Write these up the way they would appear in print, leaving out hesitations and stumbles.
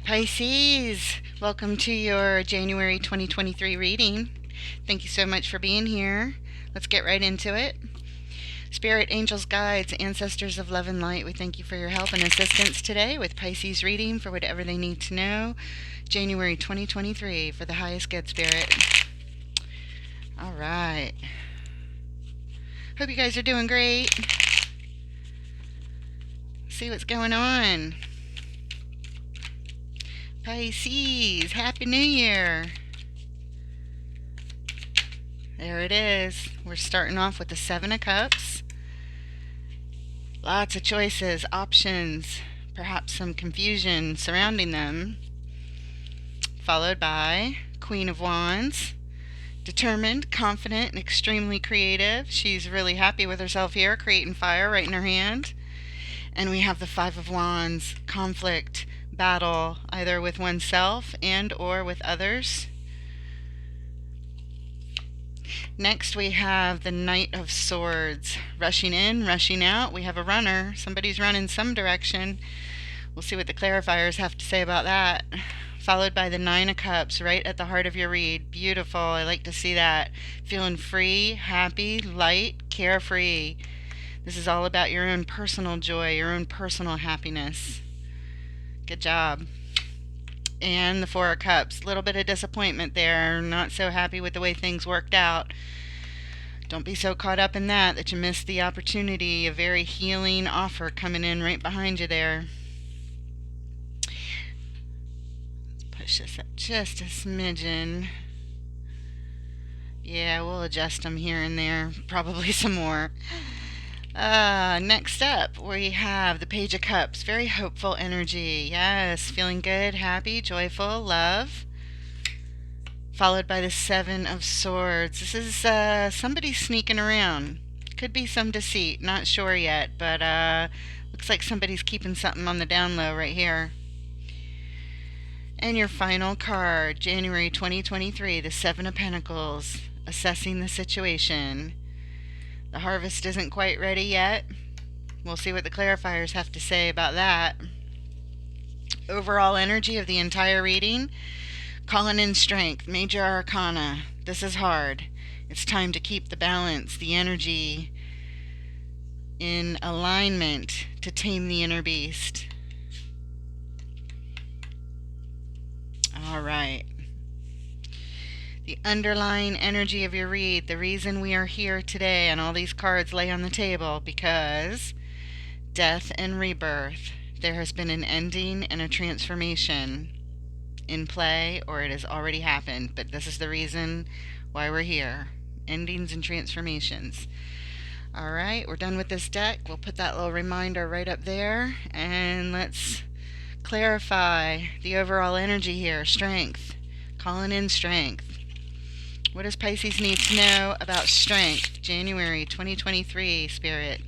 Pisces, welcome to your January 2023 reading. Thank you so much for being here. Let's get right into it. Spirit, angels, guides, ancestors of love and light, we thank you for your help and assistance today with Pisces reading for whatever they need to know. January 2023 for the highest good, Spirit. All right. Hope you guys are doing great. See what's going on. Pisces, Happy New Year. There it is. We're starting off with the Seven of Cups. Lots of choices, options, perhaps some confusion surrounding them. Followed by Queen of Wands. Determined, confident, and extremely creative. She's really happy with herself here, creating fire right in her hand. And we have the Five of Wands, conflict, battle, either with oneself and or with others. Next we have the Knight of Swords, rushing in, rushing out. We have a runner. Somebody's running some direction. We'll see what the clarifiers have to say about that. Followed by the Nine of Cups, right at the heart of your read. Beautiful. I like to see that. Feeling free, happy, light, carefree. This is all about your own personal joy, your own personal happiness. Good job. And the Four of Cups. A little bit of disappointment there. Not so happy with the way things worked out. Don't be so caught up in that you miss the opportunity. A very healing offer coming in right behind you there. Let's push this up just a smidgen. Yeah, we'll adjust them here and there. Probably some more. Next up, we have the Page of Cups. Very hopeful energy. Yes, feeling good, happy, joyful, love. Followed by the Seven of Swords. This is somebody sneaking around. Could be some deceit. Not sure yet, but looks like somebody's keeping something on the down low right here. And your final card, January 2023, the Seven of Pentacles. Assessing the situation. The harvest isn't quite ready yet. We'll see what the clarifiers have to say about that. Overall energy of the entire reading. Calling in strength. Major Arcana. This is hard. It's time to keep the balance, the energy in alignment to tame the inner beast. All right. The underlying energy of your read, the reason we are here today and all these cards lay on the table, because death and rebirth. There has been an ending and a transformation in play, or it has already happened, but this is the reason why we're here. Endings and transformations. All right, we're done with this deck. We'll put that little reminder right up there, and let's clarify the overall energy here. Strength. Calling in strength. What does Pisces need to know about strength? January 2023, Spirit.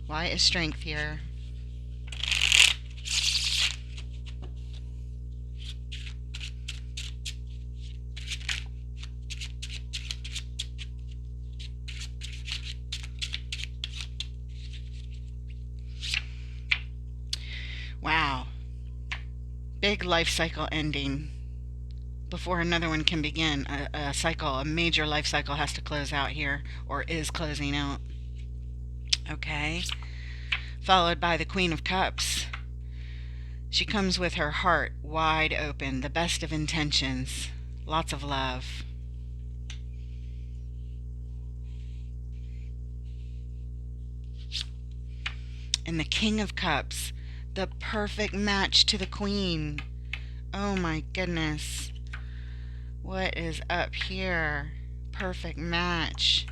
Why is strength here? Wow. Big life cycle ending before another one can begin. A cycle, a major life cycle has to close out here, or is closing out. Okay. Followed by the Queen of Cups. She comes with her heart wide open, the best of intentions, lots of love. And the King of Cups. The perfect match to the Queen. Oh my goodness. What is up here? Perfect match.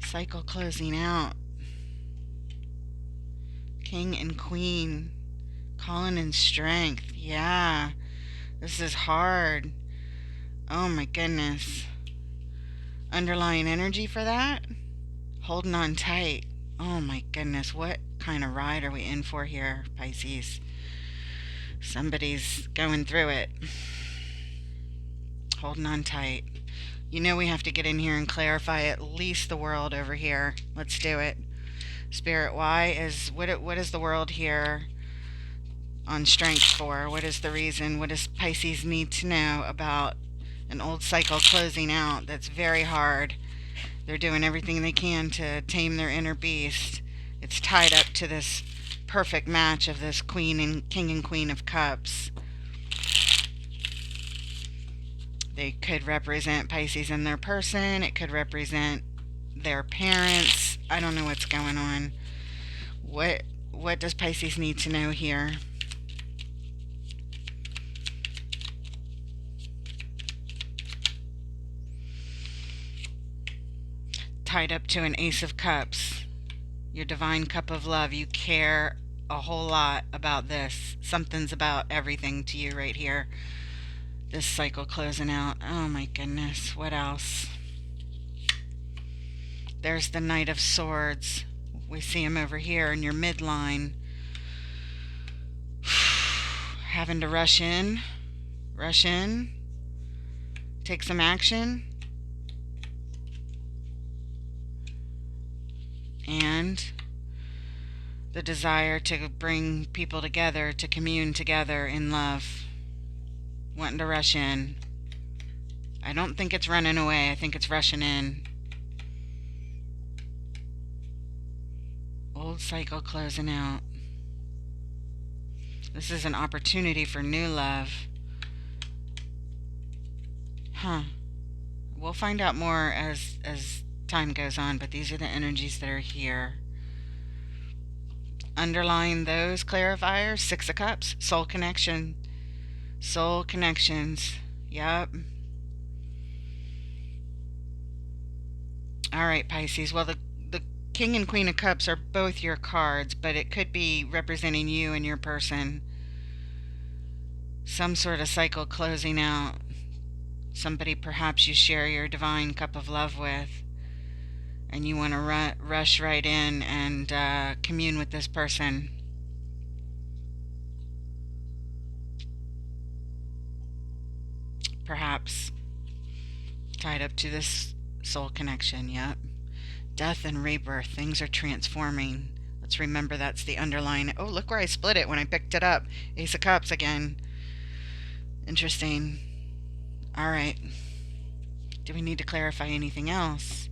Cycle closing out. King and Queen. Calling in strength. Yeah. This is hard. Oh my goodness. Underlying energy for that? Holding on tight. Oh my goodness. What kind of ride are we in for here, Pisces? Somebody's going through it. Holding on tight. You know we have to get in here and clarify at least the world over here. Let's do it. Spirit, what is the world here on strength for? What is the reason? What does Pisces need to know about an old cycle closing out that's very hard? They're doing everything they can to tame their inner beast. It's tied up to this perfect match of this Queen and King and Queen of Cups. They could represent Pisces in their person. It could represent their parents. I don't know what's going on. What does Pisces need to know here? Tied up to an Ace of Cups. Your divine cup of love. You care a whole lot about this. Something's about everything to you right here. This cycle closing out. Oh my goodness. What else? There's the Knight of Swords. We see him over here in your midline. Having to rush in, take some action, and the desire to bring people together, to commune together in love. Wanting to rush in. I don't think it's running away. I think it's rushing in. Old cycle closing out. This is an opportunity for new love. We'll find out more as time goes on, but these are the energies that are here. Underlying those clarifiers, Six of Cups, soul connection. Soul connections. Yep. Alright, Pisces. Well, the King and Queen of Cups are both your cards, but it could be representing you and your person. Some sort of cycle closing out. Somebody perhaps you share your divine cup of love with, and you want to rush right in and commune with this person. Perhaps tied up to this soul connection. Yep. Death and rebirth. Things are transforming. Let's remember that's the underlying. Oh, look where I split it when I picked it up. Ace of Cups again. Interesting. All right. Do we need to clarify anything else?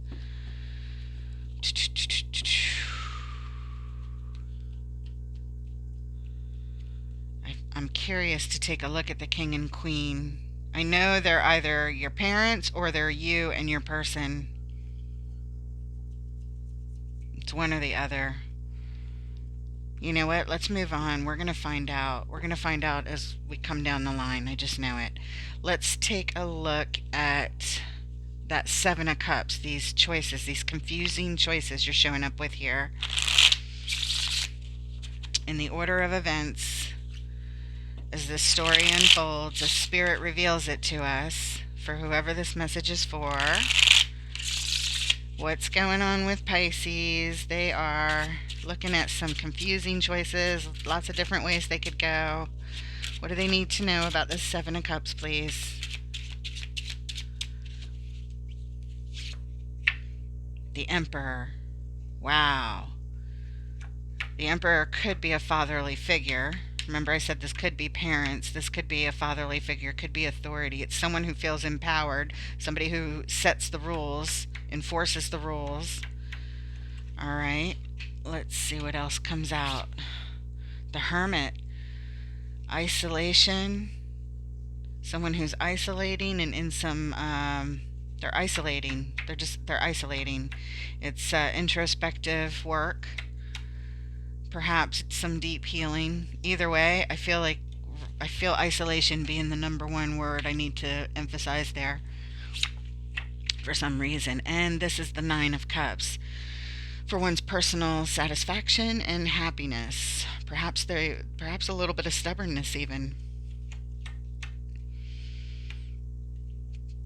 I'm curious to take a look at the King and Queen. I know they're either your parents or they're you and your person. It's one or the other. You know what? Let's move on. We're going to find out. We're going to find out as we come down the line. I just know it. Let's take a look at that Seven of Cups. These choices, these confusing choices you're showing up with here. In the order of events, as this story unfolds, as Spirit reveals it to us, for whoever this message is for. What's going on with Pisces? They are looking at some confusing choices, lots of different ways they could go. What do they need to know about this Seven of Cups, please? The Emperor. Wow. The Emperor could be a fatherly figure. Remember I said this could be parents. This could be a fatherly figure. Could be authority. It's someone who feels empowered. Somebody who sets the rules, enforces the rules. All right. Let's see what else comes out. The Hermit. Isolation. Someone who's isolating and in some... they're isolating. They're isolating. It's introspective work. Perhaps it's some deep healing. Either way, I feel isolation being the number one word I need to emphasize there for some reason. And this is the Nine of Cups. For one's personal satisfaction and happiness. Perhaps a little bit of stubbornness even.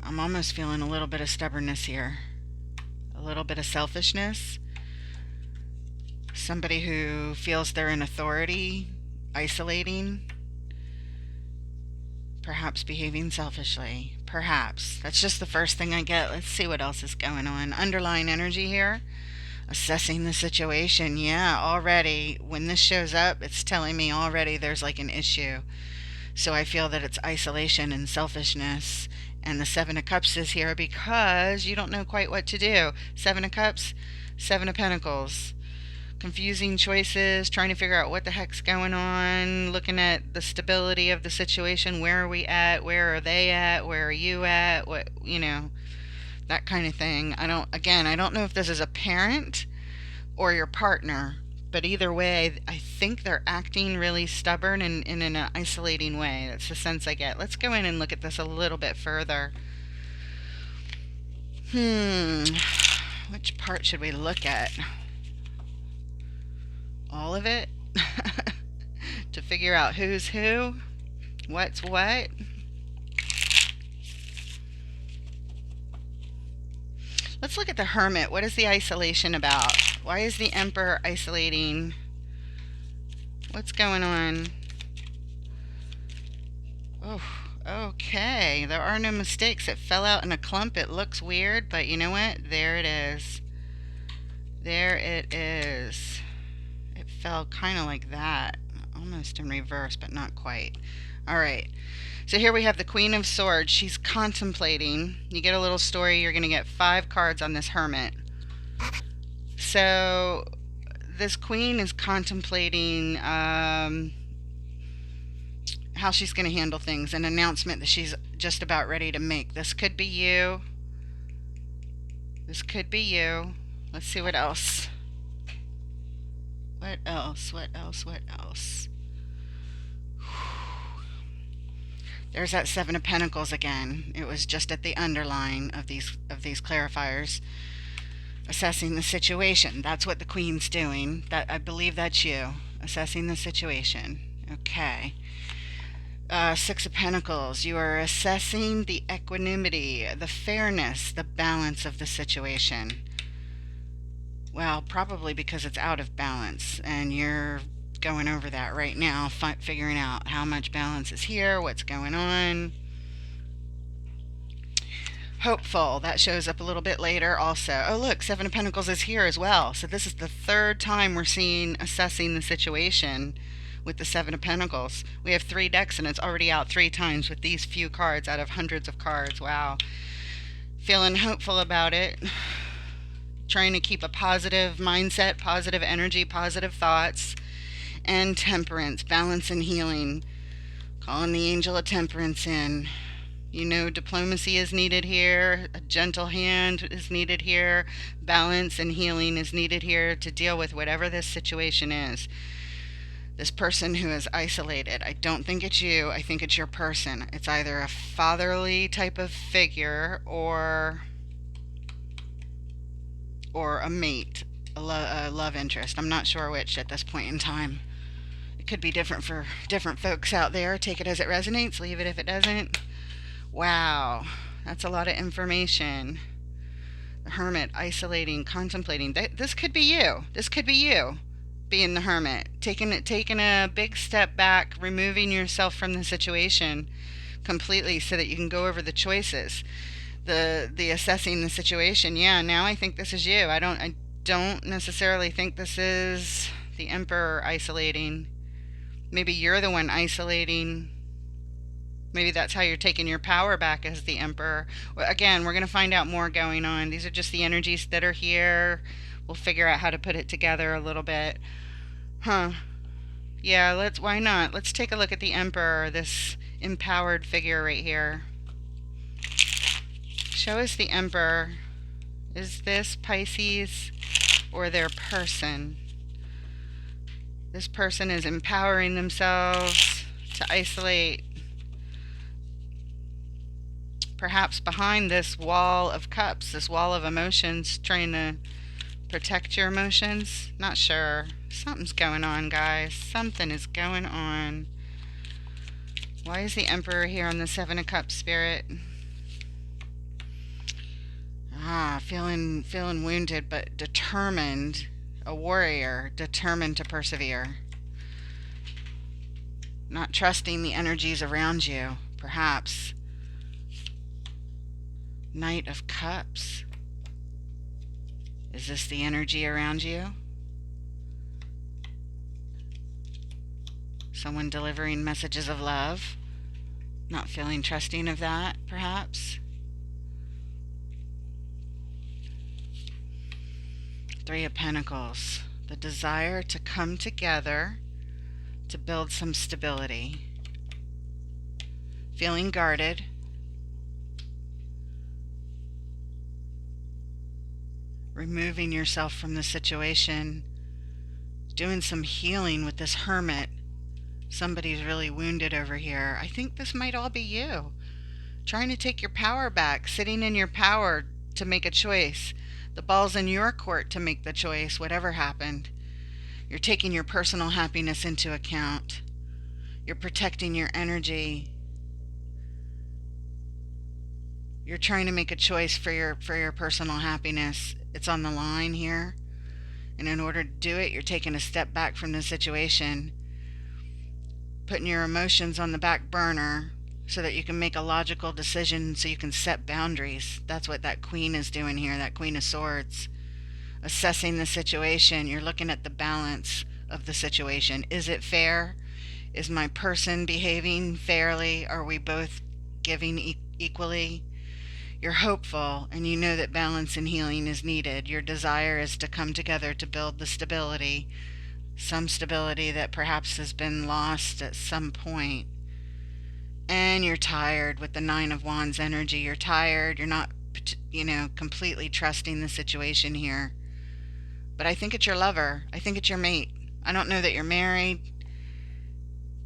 I'm almost feeling a little bit of stubbornness here. A little bit of selfishness. Somebody who feels they're in authority, isolating, perhaps behaving selfishly. Perhaps. That's just the first thing I get. Let's see what else is going on. Underlying energy here. Assessing the situation. Yeah, already. When this shows up, it's telling me already there's like an issue. So I feel that it's isolation and selfishness. And the Seven of Cups is here because you don't know quite what to do. Seven of Cups, Seven of Pentacles. Confusing choices, trying to figure out what the heck's going on, looking at the stability of the situation. Where are we at? Where are they at? Where are you at? What, that kind of thing. I don't know if this is a parent or your partner, but either way, I think they're acting really stubborn and in an isolating way. That's the sense I get. Let's go in and look at this a little bit further. Which part should we look at? All of it? To figure out who's who, what's what. Let's look at the Hermit. What is the isolation about? Why is the Emperor isolating? What's going on? Oh, okay. There are no mistakes. It fell out in a clump. It looks weird, but you know what? There it is. There it is. It fell kind of like that. Almost in reverse, but not quite. All right. So here we have the Queen of Swords. She's contemplating. You get a little story. You're going to get 5 cards on this Hermit. So this Queen is contemplating how she's going to handle things. An announcement that she's just about ready to make. This could be you. This could be you. Let's see what else. What else? What else? What else? There's that Seven of Pentacles again. It was just at the underline of these clarifiers. Assessing the situation. That's what the Queen's doing. That, I believe that's you. Assessing the situation. Okay. Six of Pentacles. You are assessing the equanimity, the fairness, the balance of the situation. Well, probably because it's out of balance, and you're going over that right now, figuring out how much balance is here, what's going on. Hopeful, that shows up a little bit later also. Oh look, Seven of Pentacles is here as well. So this is the 3rd time we're seeing assessing the situation with the Seven of Pentacles. We have 3 decks and it's already out 3 times with these few cards out of hundreds of cards. Wow. Feeling hopeful about it. Trying to keep a positive mindset, positive energy, positive thoughts. And Temperance, balance and healing. Calling the Angel of Temperance in. Diplomacy is needed here. A gentle hand is needed here. Balance and healing is needed here to deal with whatever this situation is. This person who is isolated. I don't think it's you. I think it's your person. It's either a fatherly type of figure or a mate, a love interest. I'm not sure which at this point in time. Could be different for different folks out there. Take it as it resonates, leave it if it doesn't. Wow, that's a lot of information. The Hermit, isolating, contemplating. This could be you. This could be you being the Hermit, taking a big step back, removing yourself from the situation completely so that you can go over the choices, the assessing the situation. Yeah, now I think this is you. I don't necessarily think this is the Emperor isolating. Maybe you're the one isolating. Maybe that's how you're taking your power back as the Emperor. Again, we're going to find out more going on. These are just the energies that are here. We'll figure out how to put it together a little bit. Yeah, why not? Let's take a look at the Emperor, this empowered figure right here. Show us the Emperor. Is this Pisces or their person? This person is empowering themselves to isolate. Perhaps behind this wall of cups, this wall of emotions, trying to protect your emotions. Not sure. Something's going on, guys. Something is going on. Why is the Emperor here on the Seven of Cups, Spirit? Feeling wounded, but determined. A warrior, determined to persevere. Not trusting the energies around you, perhaps. Knight of Cups. Is this the energy around you? Someone delivering messages of love? Not feeling trusting of that, perhaps? Three of Pentacles. The desire to come together to build some stability. Feeling guarded. Removing yourself from the situation. Doing some healing with this Hermit. Somebody's really wounded over here. I think this might all be you. Trying to take your power back. Sitting in your power to make a choice. The ball's in your court to make the choice, whatever happened. You're taking your personal happiness into account. You're protecting your energy. You're trying to make a choice for your personal happiness. It's on the line here. And in order to do it, you're taking a step back from the situation. Putting your emotions on the back burner so that you can make a logical decision, so you can set boundaries. That's what that Queen is doing here, that Queen of Swords. Assessing the situation. You're looking at the balance of the situation. Is it fair? Is my person behaving fairly? Are we both giving equally? You're hopeful, and you know that balance and healing is needed. Your desire is to come together to build the stability, some stability that perhaps has been lost at some point. And you're tired with the Nine of Wands energy. You're tired. You're not, completely trusting the situation here. But I think it's your lover. I think it's your mate. I don't know that you're married,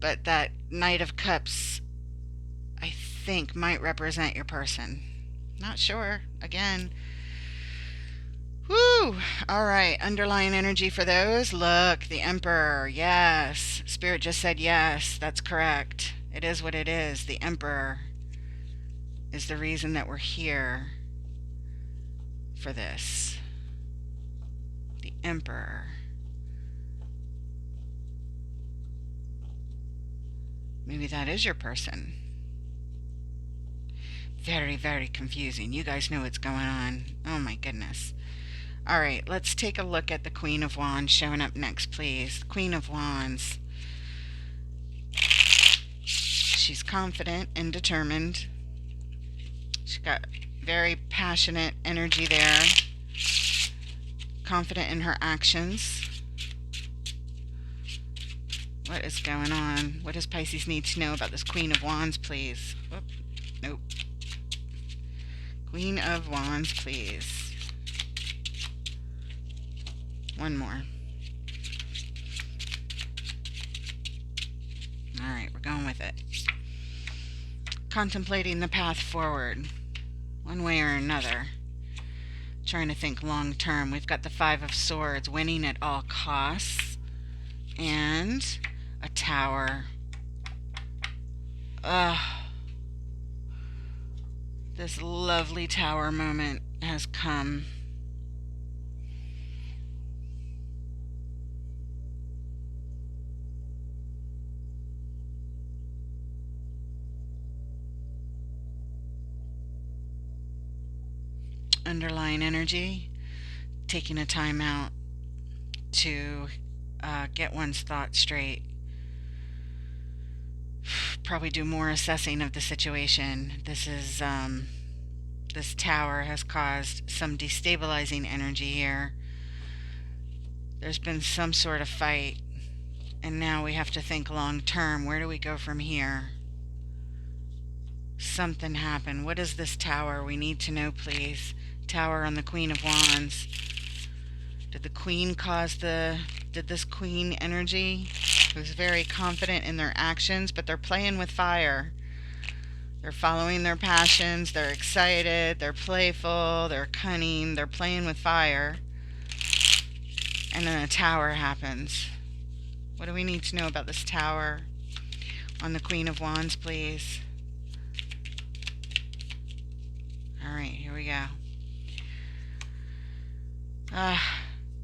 but that Knight of Cups, I think, might represent your person. Not sure. Again. Woo! All right. Underlying energy for those. Look, the Emperor. Yes. Spirit just said yes. That's correct. It is what it is. The Emperor is the reason that we're here for this. The Emperor. Maybe that is your person. Very, very confusing. You guys know what's going on. Oh my goodness. All right, let's take a look at the Queen of Wands showing up next, please. Queen of Wands. She's confident and determined. She's got very passionate energy there. Confident in her actions. What is going on? What does Pisces need to know about this Queen of Wands, please? Oop, nope. Queen of Wands, please. One more. Alright, we're going with it. Contemplating the path forward, one way or another. Trying to think long term. We've got the Five of Swords, winning at all costs. And a Tower. This lovely Tower moment has come. Underlying energy, taking a time out to get one's thoughts straight. Probably do more assessing of the situation. This Tower has caused some destabilizing energy here. There's been some sort of fight, and now we have to think long term. Where do we go from here? Something happened. What is this Tower? We need to know, please. Tower on the Queen of Wands. Did the Queen did this Queen energy, who's very confident in their actions, but they're playing with fire. They're following their passions, they're excited, they're playful, they're cunning, they're playing with fire. And then a Tower happens. What do we need to know about this Tower on the Queen of Wands, please? Alright, here we go.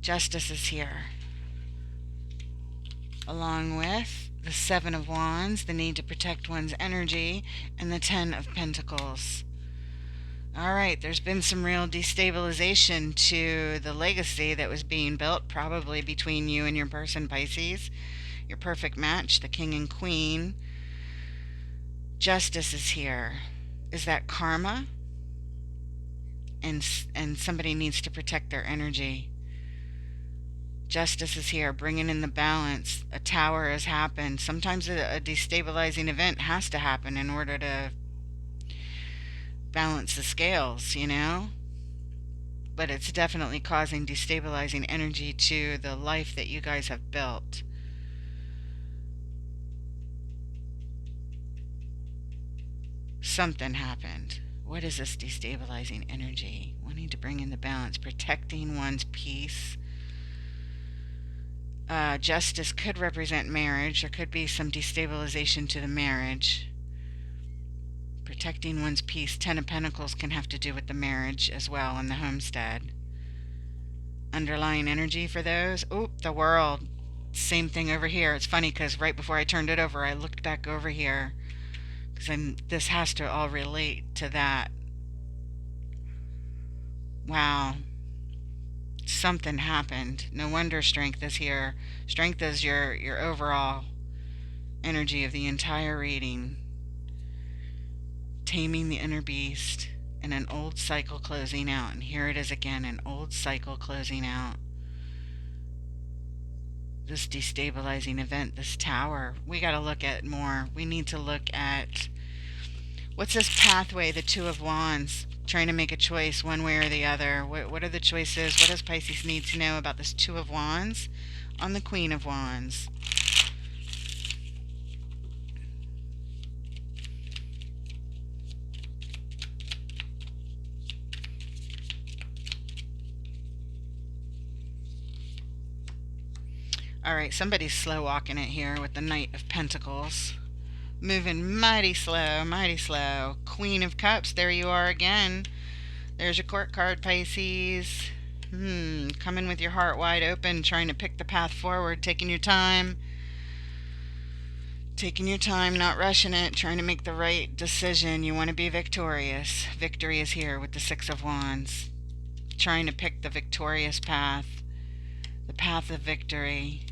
Justice is here. Along with the Seven of Wands, the need to protect one's energy, and the Ten of Pentacles. All right, there's been some real destabilization to the legacy that was being built, probably between you and your person, Pisces. Your perfect match, the king and queen. Justice is here. Is that karma? And somebody needs to protect their energy. Justice is here, bringing in the balance. A tower has happened. Sometimes a destabilizing event has to happen in order to balance the scales, you know? But it's definitely causing destabilizing energy to the life that you guys have built. Something happened. What is this destabilizing energy? Wanting to bring in the balance, protecting one's peace. Justice could represent marriage. There could be some destabilization to the marriage. Protecting one's peace. Ten of Pentacles can have to do with the marriage as well and the homestead. Underlying energy for those. Oh, the world. Same thing over here. It's funny because right before I turned it over, I looked back over here because this has to all relate to that. Wow. Something happened. No wonder strength is here. Strength is your overall energy of the entire reading. Taming the inner beast and an old cycle closing out. And here it is again, an old cycle closing out. This destabilizing event, this tower, we got to look at more. We need to look at what's this pathway, the Two of Wands, trying to make a choice one way or the other. What are the choices? What does Pisces need to know about this Two of Wands on the Queen of Wands? All right, somebody's slow walking it here with the Knight of Pentacles. Moving mighty slow, mighty slow. Queen of Cups, there you are again. There's your court card, Pisces. Coming with your heart wide open, trying to pick the path forward, taking your time. Taking your time, not rushing it, trying to make the right decision. You want to be victorious. Victory is here with the Six of Wands. Trying to pick the victorious path. The path of victory.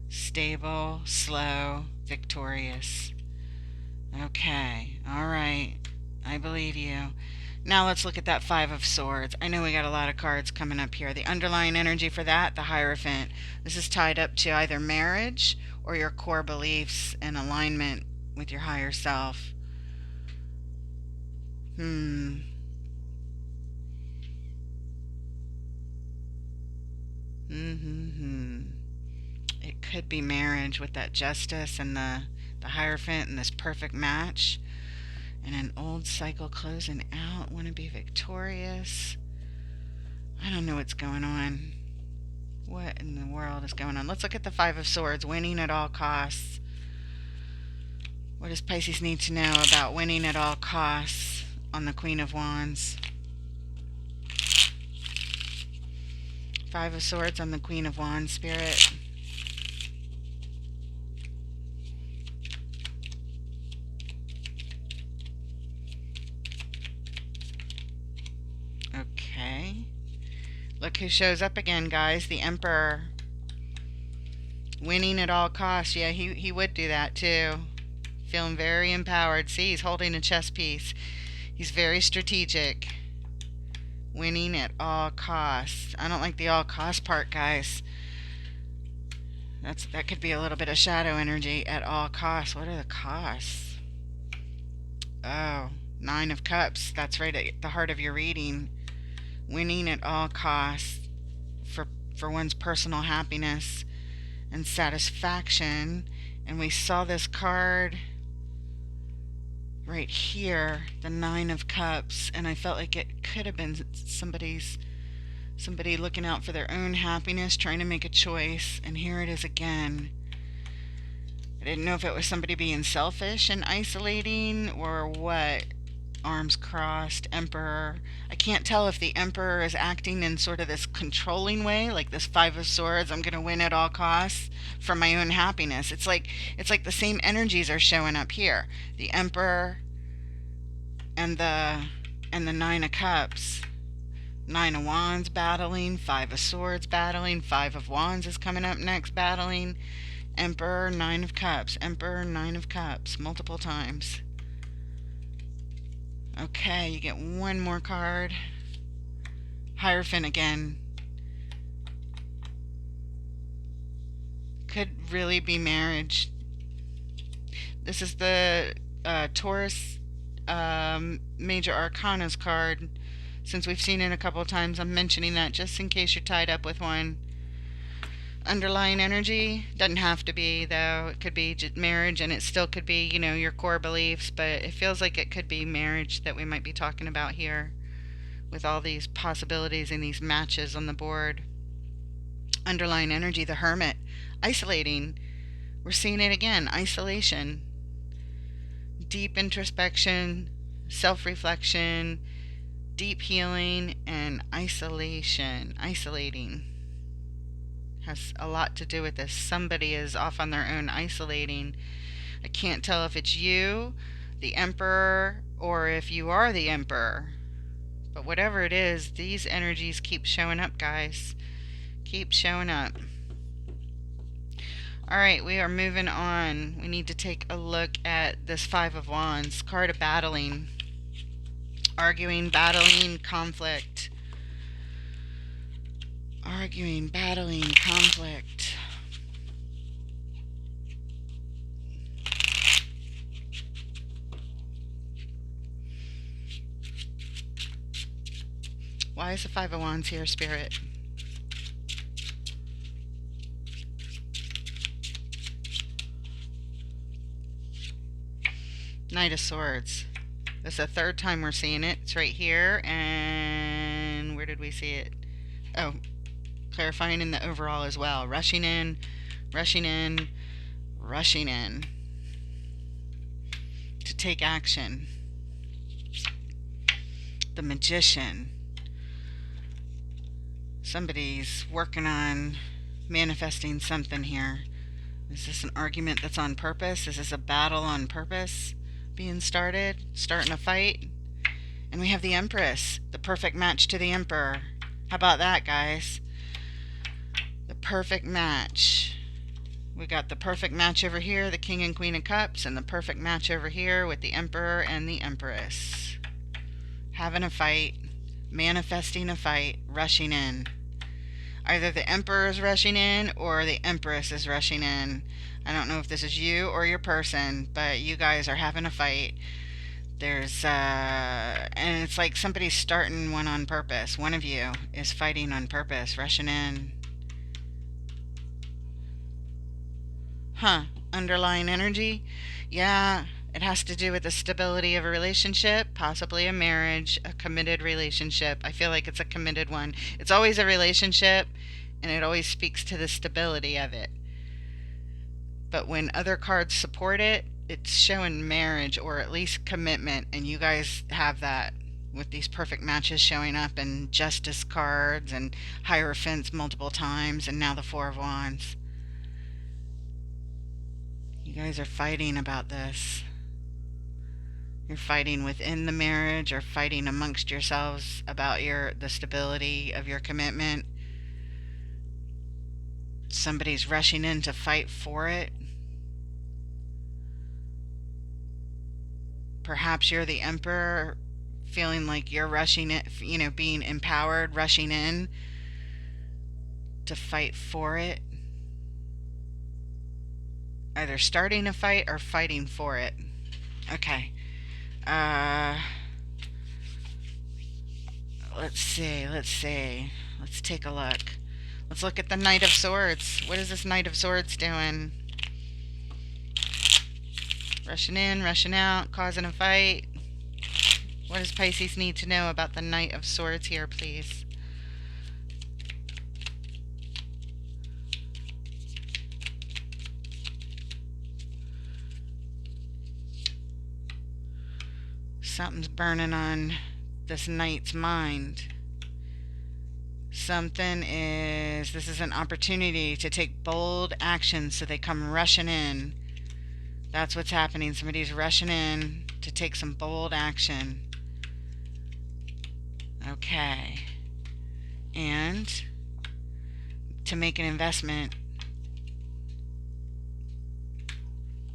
Stable, slow, victorious. Okay, all right. I believe you. Now let's look at that Five of Swords. I know we got a lot of cards coming up here. The underlying energy for that, the Hierophant. This is tied up to either marriage or your core beliefs and alignment with your higher self. It could be marriage with that Justice and the Hierophant and this perfect match. And an old cycle closing out. Want to be victorious. I don't know what's going on. What in the world is going on? Let's look at the Five of Swords. Winning at all costs. What does Pisces need to know about winning at all costs on the Queen of Wands? Five of Swords on the Queen of Wands, Spirit. Okay. Look who shows up again, guys. The Emperor. Winning at all costs. Yeah, he would do that too. Feeling very empowered. See, he's holding a chess piece. He's very strategic. Winning at all costs. I don't like the all cost part, guys. That could be a little bit of shadow energy. At all costs. What are the costs? Oh, Nine of Cups. That's right at the heart of your reading. Winning at all costs for one's personal happiness and satisfaction. And we saw this card right here, the Nine of Cups, and I felt like it could have been somebody looking out for their own happiness, trying to make a choice. And here it is again. I didn't know if it was somebody being selfish and isolating or what. Arms crossed, Emperor. I can't tell if the Emperor is acting in sort of this controlling way, like this Five of Swords, I'm going to win at all costs for my own happiness. It's like the same energies are showing up here. The Emperor and the And the Nine of Cups. Nine of Wands battling, Five of Swords battling, Five of Wands is coming up next battling, Emperor, Nine of Cups, Emperor, Nine of Cups, multiple times. Okay, you get one more card. Hierophant again. Could really be marriage. This is the Taurus Major Arcanas card. Since we've seen it a couple of times, I'm mentioning that just in case you're tied up with one. Underlying energy doesn't have to be, though. It could be just marriage, and it still could be, you know, your core beliefs, but it feels like it could be marriage that we might be talking about here with all these possibilities and these matches on the board. Underlying energy, the Hermit, isolating. We're seeing it again, isolation, deep introspection, self-reflection, deep healing, and isolation. Isolating has a lot to do with this. Somebody is off on their own isolating. I can't tell if it's you, the Emperor, or if you are the Emperor. But whatever it is, these energies keep showing up, guys. Keep showing up. Alright, we are moving on. We need to take a look at this Five of Wands, card of battling. Arguing, battling, conflict. Arguing, battling, conflict. Why is the Five of Wands here, Spirit? Knight of Swords. This is the third time we're seeing it. It's right here. And where did we see it? Oh, clarifying in the overall as well. Rushing in, rushing in, rushing in to take action. The Magician. Somebody's working on manifesting something here. Is this an argument that's on purpose? Is this a battle on purpose being started? Starting a fight? And we have the Empress, the perfect match to the Emperor. How about that, guys? The perfect match. We got the perfect match over here, the King and Queen of Cups, and the perfect match over here with the Emperor and the Empress. Having a fight, manifesting a fight, rushing in. Either the Emperor is rushing in or the Empress is rushing in. I don't know if this is you or your person, but you guys are having a fight. There's, and it's like somebody's starting one on purpose. One of you is fighting on purpose, rushing in. Huh, underlying energy? Yeah, it has to do with the stability of a relationship, possibly a marriage, a committed relationship. I feel like it's a committed one. It's always a relationship, and it always speaks to the stability of it. But when other cards support it, it's showing marriage or at least commitment, and you guys have that with these perfect matches showing up and justice cards and hierophants multiple times, and now the Four of Wands. You guys are fighting about this. You're fighting within the marriage or fighting amongst yourselves about the stability of your commitment. Somebody's rushing in to fight for it. Perhaps you're the Emperor, feeling like you're rushing it, you know, being empowered, rushing in to fight for it. Either starting a fight or fighting for it. Okay. Let's see. Let's take a look. Let's look at the Knight of Swords. What is this Knight of Swords doing? Rushing in, rushing out, causing a fight. What does Pisces need to know about the Knight of Swords here, please? Something's burning on this knight's mind. This is an opportunity to take bold action, so they come rushing in. That's what's happening. Somebody's rushing in to take some bold action. Okay. And to make an investment,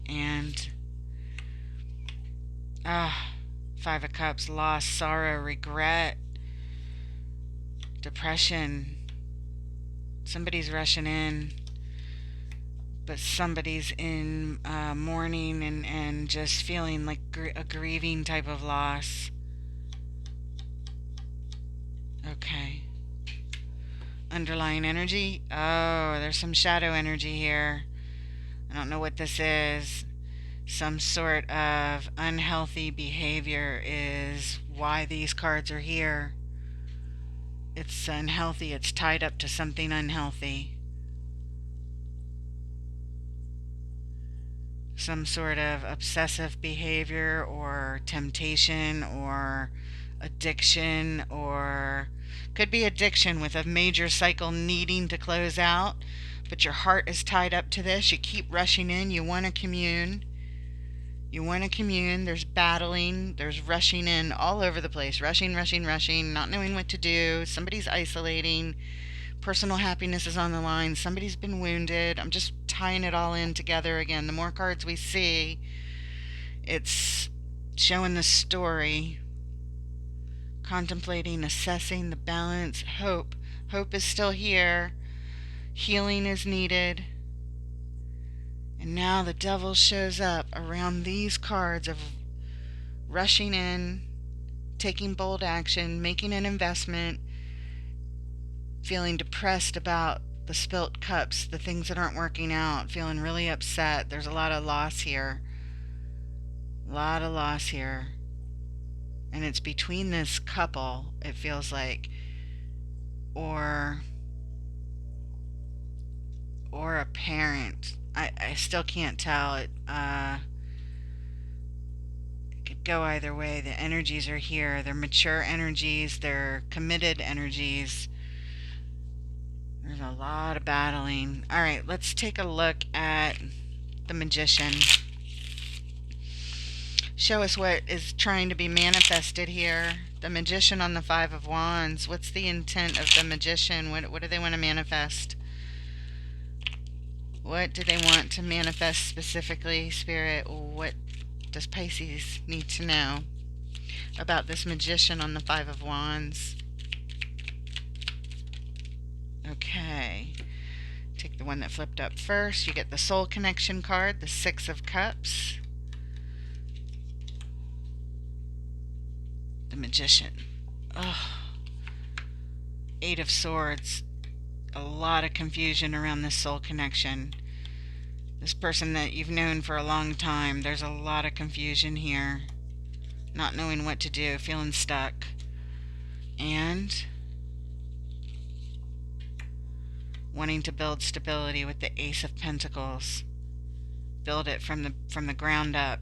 and Five of Cups, loss, sorrow, regret, depression. Somebody's rushing in, but somebody's in mourning and just feeling like a grieving type of loss. Okay. Underlying energy. Oh, there's some shadow energy here. I don't know what this is. Some sort of unhealthy behavior is why these cards are here. It's unhealthy. It's tied up to something unhealthy. Some sort of obsessive behavior or temptation or addiction, or could be addiction with a major cycle needing to close out, but your heart is tied up to this. You keep rushing in. You want to commune. You want to commune. There's battling. There's rushing in all over the place. Rushing, rushing, rushing, not knowing what to do. Somebody's isolating. Personal happiness is on the line. Somebody's been wounded. I'm just tying it all in together again. The more cards we see, it's showing the story. Contemplating, assessing the balance. Hope. Hope is still here. Healing is needed. And now the devil shows up around these cards of rushing in, taking bold action, making an investment, feeling depressed about the spilt cups, the things that aren't working out, feeling really upset. There's a lot of loss here. A lot of loss here. And it's between this couple, it feels like, or a parent. I still can't tell. It could go either way. The energies are here. They're mature energies. They're committed energies. There's a lot of battling. All right, let's take a look at the Magician. Show us what is trying to be manifested here. The Magician on the Five of Wands. What's the intent of the Magician? What do they want to manifest? What do they want to manifest specifically, Spirit? What does Pisces need to know about this Magician on the Five of Wands? Okay. Take the one that flipped up first. You get the Soul Connection card, the Six of Cups. The Magician. Oh. Eight of Swords. A lot of confusion around this soul connection. This person that you've known for a long time, there's a lot of confusion here. Not knowing what to do, feeling stuck. And wanting to build stability with the Ace of Pentacles. Build it from the ground up.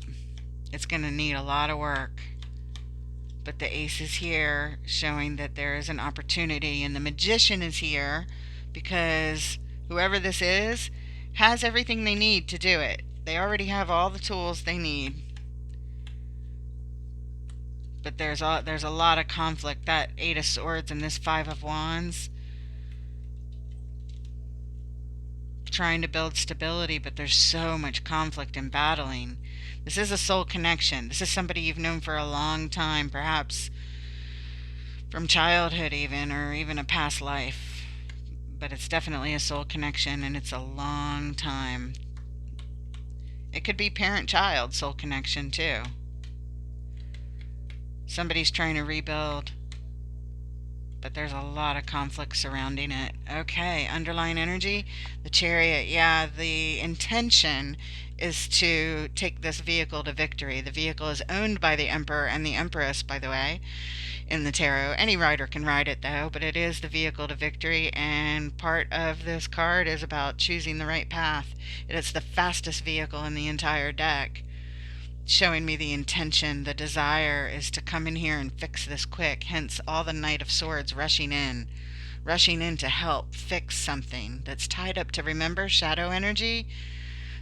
It's going to need a lot of work. But the Ace is here, showing that there is an opportunity, and the Magician is here because whoever this is has everything they need to do it. They already have all the tools they need. But there's a lot of conflict. That Eight of Swords and this Five of Wands, trying to build stability, but there's so much conflict and battling. This is a soul connection. This is somebody you've known for a long time, perhaps from childhood even, or even a past life. But it's definitely a soul connection, and it's a long time. It could be parent-child soul connection too. Somebody's trying to rebuild, but there's a lot of conflict surrounding it. Okay, underlying energy, the Chariot. Yeah, the intention is to take this vehicle to victory. The vehicle is owned by the Emperor and the Empress, by the way, in the tarot. Any rider can ride it though, but it is the vehicle to victory, and part of this card is about choosing the right path. It's the fastest vehicle in the entire deck, showing me the intention. The desire is to come in here and fix this quick, hence all the Knight of Swords rushing in to help fix something that's tied up to, remember, shadow energy.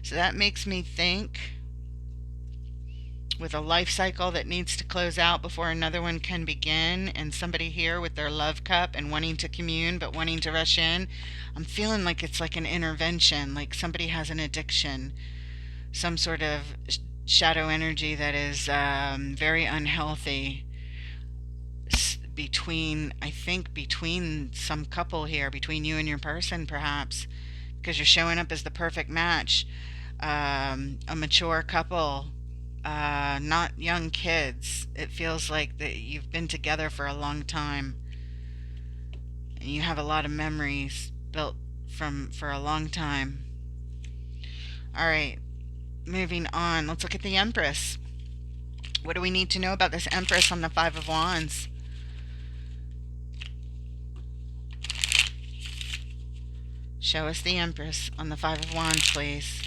So that makes me think with a life cycle that needs to close out before another one can begin, and somebody here with their love cup and wanting to commune but wanting to rush in. I'm feeling like it's like an intervention, like somebody has an addiction, some sort of shadow energy that is very unhealthy between, I think, between some couple here, between you and your person, perhaps, because you're showing up as the perfect match. A mature couple, not young kids. It feels like that you've been together for a long time, and you have a lot of memories built from for a long time. All right, moving on. Let's look at the Empress. What do we need to know about this Empress on the Five of Wands? Show us the Empress on the Five of Wands, please.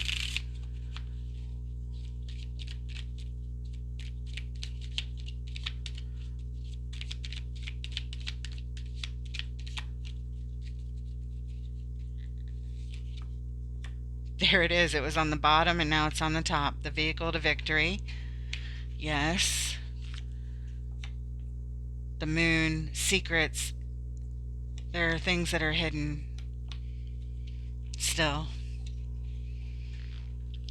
There it is. It was on the bottom and now it's on the top. The vehicle to victory. Yes. The moon, secrets. There are things that are hidden still.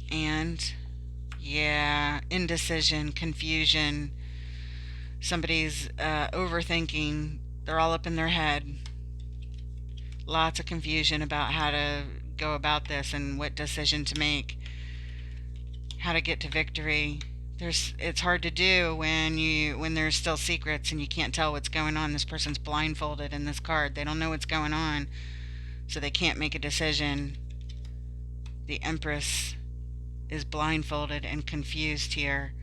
And yeah, indecision, confusion. Somebody's overthinking. They're all up in their head. Lots of confusion about how to go about this and what decision to make, how to get to victory. It's hard to do when there's still secrets and you can't tell what's going on. This person's blindfolded in this card. They don't know what's going on, so they can't make a decision. The Empress is blindfolded and confused here.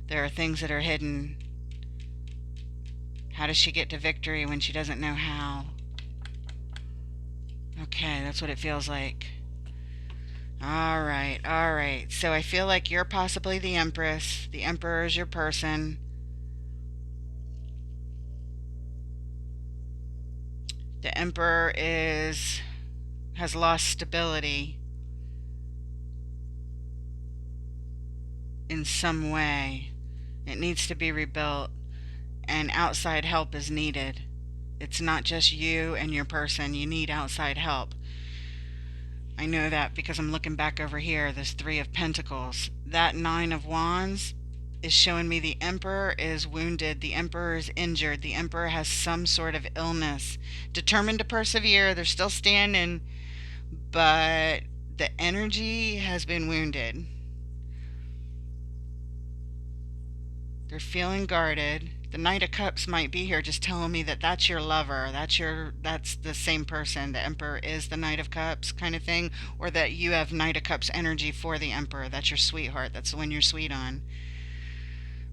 There are things that are hidden. How does she get to victory when she doesn't know how? Okay, that's what it feels like. All right, all right. So I feel like you're possibly the Empress. The Emperor is your person. The Emperor has lost stability in some way. It needs to be rebuilt, and outside help is needed. It's not just you and your person. You need outside help. I know that because I'm looking back over here, this Three of Pentacles. That Nine of Wands is showing me the Emperor is wounded. The Emperor is injured. The Emperor has some sort of illness. Determined to persevere. They're still standing, but the energy has been wounded. They're feeling guarded. The Knight of Cups might be here just telling me that that's your lover. That's the same person. The Emperor is the Knight of Cups kind of thing. Or that you have Knight of Cups energy for the Emperor. That's your sweetheart. That's the one you're sweet on.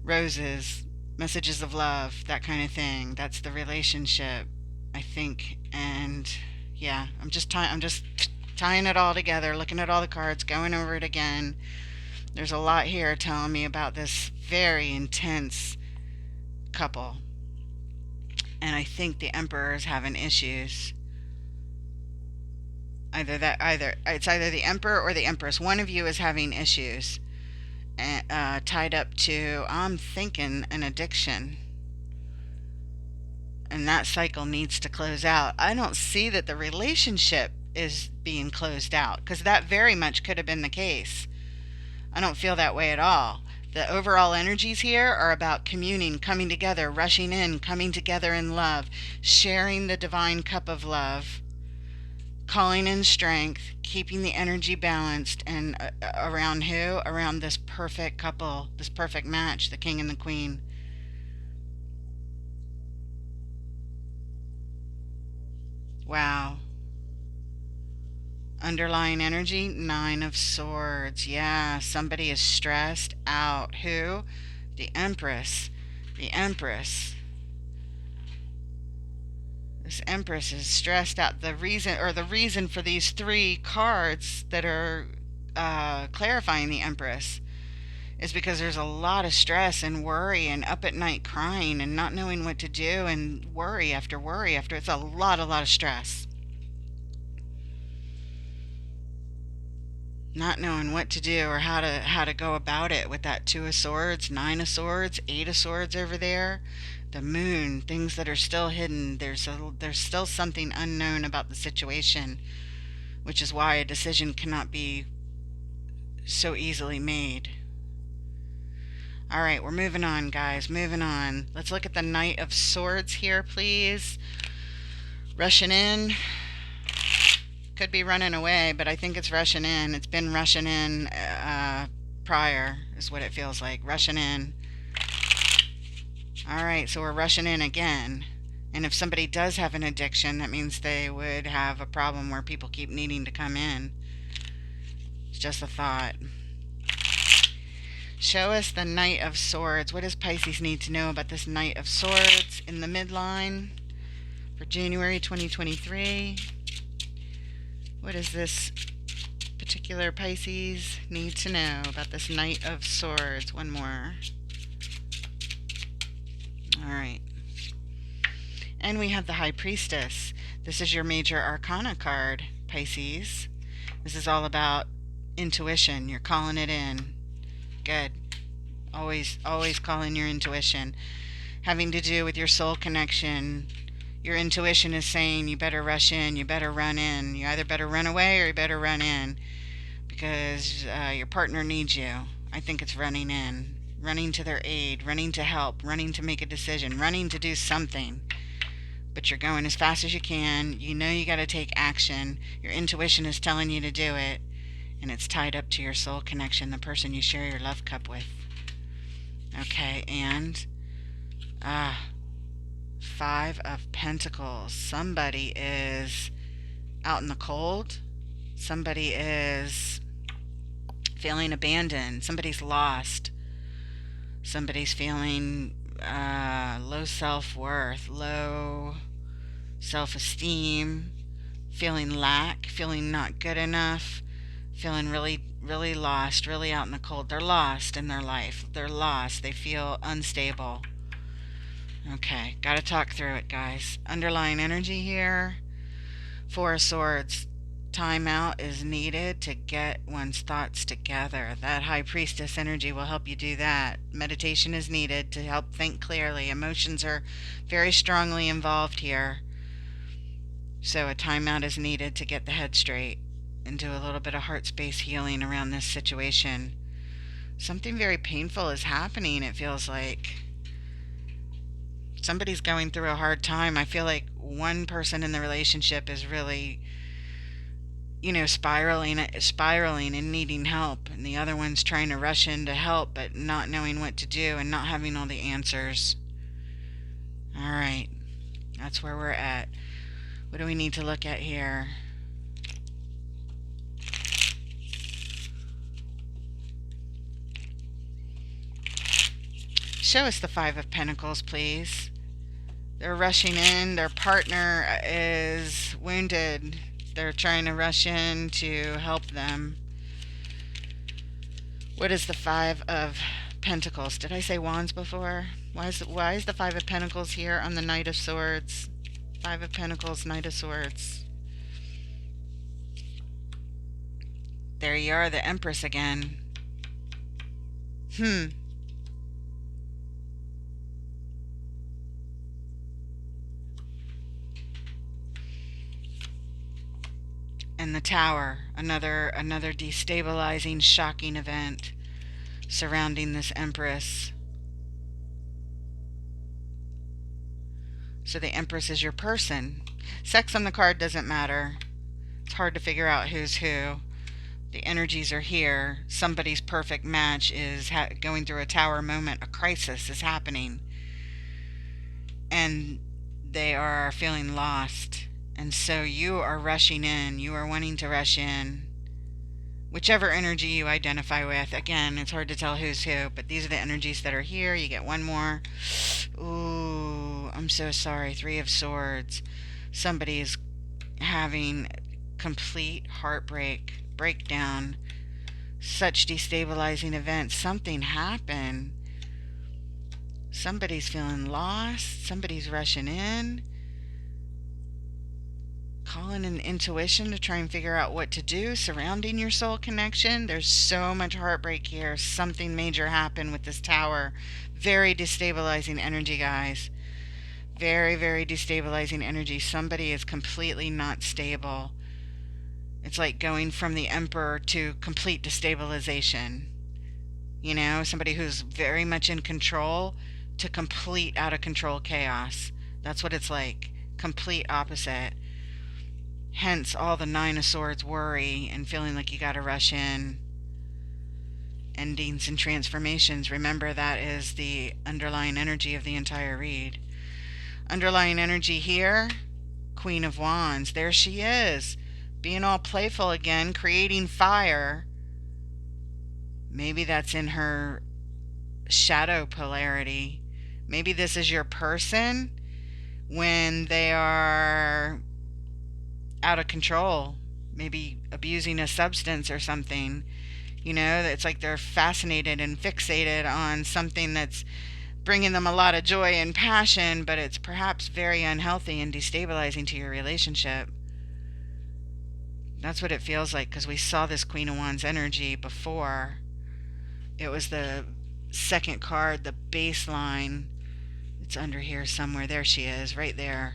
Roses, messages of love, that kind of thing. That's the relationship, I think. And yeah, I'm just tying it all together, looking at all the cards, going over it again. There's a lot here telling me about this very intense couple, and I think the Emperor is having issues. It's either the Emperor or the Empress. One of you is having issues, tied up to, I'm thinking, an addiction, and that cycle needs to close out. I don't see that the relationship is being closed out, because that very much could have been the case. I don't feel that way at all. The overall energies here are about communing, coming together, rushing in, coming together in love, sharing the divine cup of love, calling in strength, keeping the energy balanced, and around who? Around this perfect couple, this perfect match, the King and the Queen. Wow. Underlying energy, Nine of Swords. Yeah, somebody is stressed out. Who? The Empress. The Empress. This Empress is stressed out. The reason for these three cards that are clarifying the Empress is because there's a lot of stress and worry and up at night crying and not knowing what to do and worry after worry after. It's a lot of stress. not knowing what to do or how to go about it with that Two of Swords, Nine of Swords, Eight of Swords over there. The Moon, things that are still hidden. There's still something unknown about the situation, which is why a decision cannot be so easily made. All right, we're moving on, guys. Moving on. Let's look at the Knight of Swords here, please. Rushing in. Could be running away, but I think it's rushing in. It's been rushing in prior, is what it feels like. Rushing in. All right, so we're rushing in again. And if somebody does have an addiction, that means they would have a problem where people keep needing to come in. It's just a thought. Show us the Knight of Swords. What does Pisces need to know about this Knight of Swords in the midline for January 2023? What does this particular Pisces need to know about this Knight of Swords? One more. All right. And we have the High Priestess. This is your major arcana card, Pisces. This is all about intuition. You're calling it in. Good. Always calling your intuition. Having to do with your soul connection. Your intuition is saying you better rush in, you better run in. You either better run away or you better run in because your partner needs you. I think it's running in, running to their aid, running to help, running to make a decision, running to do something. But you're going as fast as you can. You know you got to take action. Your intuition is telling you to do it. And it's tied up to your soul connection, the person you share your love cup with. Okay, and Five of Pentacles. Somebody is out in the cold. Somebody is feeling abandoned. Somebody's lost. Somebody's feeling low self-worth, low self-esteem, feeling lack, feeling not good enough, feeling really lost, really out in the cold. They're lost in their life. They're lost. They feel unstable. Okay, gotta talk through it, guys. Underlying energy here. Four of Swords. Time out is needed to get one's thoughts together. That High Priestess energy will help you do that. Meditation is needed to help think clearly. Emotions are very strongly involved here. So a timeout is needed to get the head straight and do a little bit of heart space healing around this situation. Something very painful is happening, it feels like. Somebody's going through a hard time. I feel like one person in the relationship is really, spiraling and needing help, and the other one's trying to rush in to help but not knowing what to do and not having all the answers. All right, that's where we're at. What do we need to look at here? Show us the Five of Pentacles, please. They're rushing in. Their partner is wounded. They're trying to rush in to help them. What is the Five of Pentacles? Did I say Wands before? Why is the Five of Pentacles here on the Knight of Swords? Five of Pentacles, Knight of Swords. There you are, the Empress again. And the Tower, another destabilizing, shocking event surrounding this Empress. So the Empress is your person. Sex on the card doesn't matter. It's hard to figure out who's who. The energies are here. Somebody's perfect match is going through a Tower moment. A crisis is happening. And they are feeling lost. And so you are rushing in. You are wanting to rush in. Whichever energy you identify with. Again, it's hard to tell who's who, but these are the energies that are here. You get one more. Ooh, I'm so sorry. Three of Swords. Somebody is having complete heartbreak, breakdown, such destabilizing events. Something happened. Somebody's feeling lost. Somebody's rushing in. Call in an intuition to try and figure out what to do surrounding your soul connection. There's so much heartbreak here. Something major happened with this tower. Very destabilizing energy, guys. Very, very destabilizing energy. Somebody is completely not stable. It's like going from the Emperor to complete destabilization. You know, somebody who's very much in control to complete out of control chaos. That's what it's like. Complete opposite. Hence all the Nine of Swords worry and feeling like you gotta rush in. Endings and transformations. Remember, that is the underlying energy of the entire read. Underlying energy here, Queen of Wands. There she is, being all playful again, creating fire. Maybe that's in her shadow polarity. Maybe this is your person when they are out of control, maybe abusing a substance or something. You know, it's like they're fascinated and fixated on something that's bringing them a lot of joy and passion, but it's perhaps very unhealthy and destabilizing to your relationship. That's what it feels like, because we saw this Queen of Wands energy before. It was the second card, the baseline. It's under here somewhere. There she is, right there.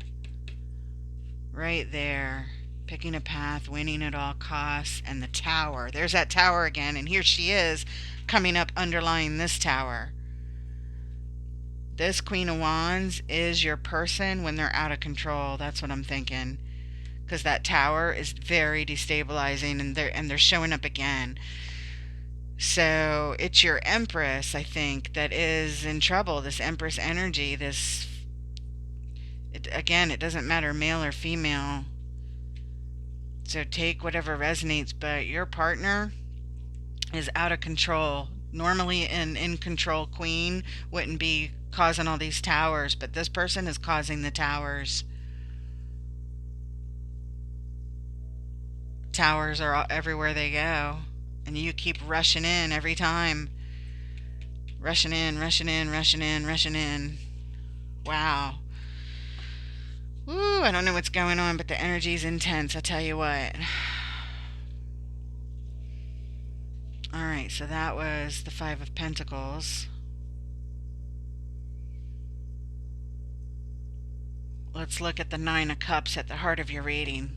Right there. Picking a path, winning at all costs, and the tower. There's that tower again, and here she is coming up underlying this tower. This Queen of Wands is your person when they're out of control. That's what I'm thinking. Because that tower is very destabilizing, and they're showing up again. So it's your Empress, I think, that is in trouble. This Empress energy, again, it doesn't matter male or female. So take whatever resonates, but your partner is out of control. Normally an in-control queen wouldn't be causing all these towers, but this person is causing the towers. Towers are everywhere they go, and you keep rushing in every time. Rushing in, rushing in, rushing in, rushing in. Wow. Woo, I don't know what's going on, but the energy's intense, I tell you what. Alright, so that was the Five of Pentacles. Let's look at the Nine of Cups at the heart of your reading.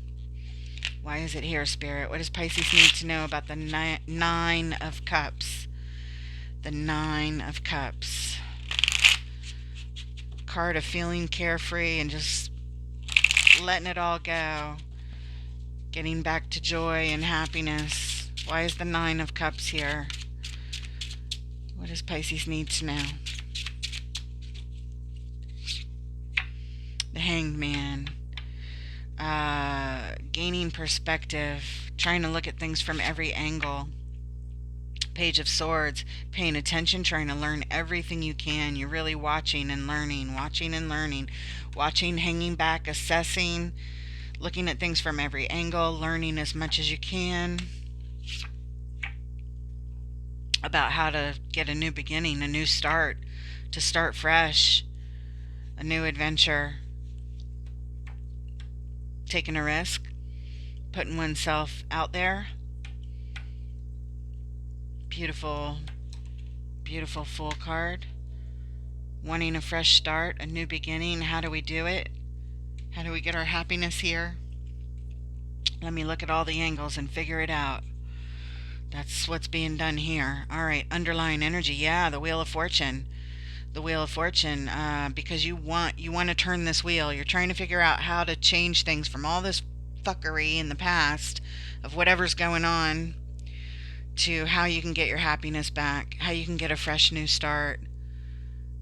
Why is it here, Spirit? What does Pisces need to know about the Nine of Cups? The Nine of Cups. Card of feeling carefree and just letting it all go. Getting back to joy and happiness. Why is the Nine of Cups here? What does Pisces need to know? The Hanged Man. Gaining perspective. Trying to look at things from every angle. Page of Swords. Paying attention, trying to learn everything you can. You're really watching and learning. Watching and learning. Watching, hanging back, assessing. Looking at things from every angle. Learning as much as you can about how to get a new beginning, a new start, to start fresh, a new adventure, taking a risk, putting oneself out there. Beautiful, beautiful Fool card. Wanting a fresh start, a new beginning. How do we do it? How do we get our happiness here? Let me look at all the angles and figure it out. That's what's being done here. All right, underlying energy. Yeah, the Wheel of Fortune. The Wheel of Fortune, because you want to turn this wheel. You're trying to figure out how to change things from all this fuckery in the past of whatever's going on to how you can get your happiness back, how you can get a fresh new start.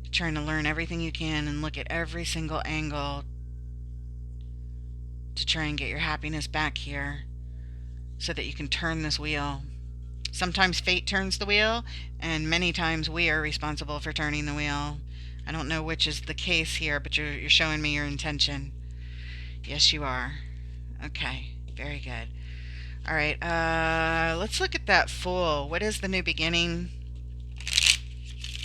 You're trying to learn everything you can and look at every single angle to try and get your happiness back here so that you can turn this wheel. Sometimes fate turns the wheel, and many times we are responsible for turning the wheel. I don't know which is the case here, but you're showing me your intention. Yes, you are. Okay, very good. All right, let's look at that Fool. What is the new beginning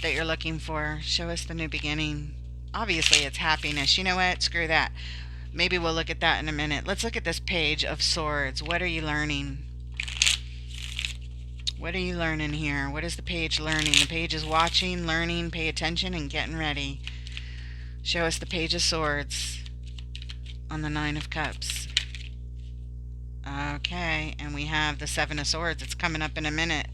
that you're looking for? Show us the new beginning. Obviously, it's happiness. You know what? Screw that. Maybe we'll look at that in a minute. Let's look at this Page of Swords. What are you learning? What are you learning here? What is the page learning? The page is watching, learning, pay attention, and getting ready. Show us the Page of Swords on the Nine of Cups. Okay, and we have the Seven of Swords. It's coming up in a minute.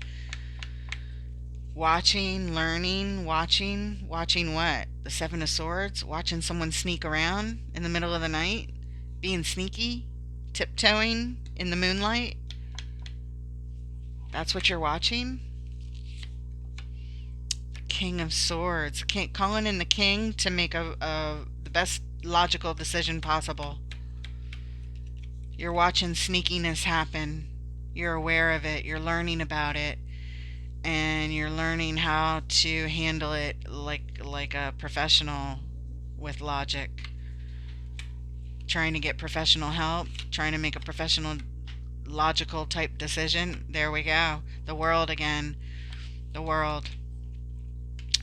Watching, learning, watching what? The Seven of Swords? Watching someone sneak around in the middle of the night? Being sneaky? Tiptoeing in the moonlight? That's what you're watching? King of Swords. Calling in the king to make the best logical decision possible. You're watching sneakiness happen. You're aware of it. You're learning about it. And you're learning how to handle it like a professional with logic. Trying to get professional help. Trying to make a professional logical type decision. There we go. The world again. The world.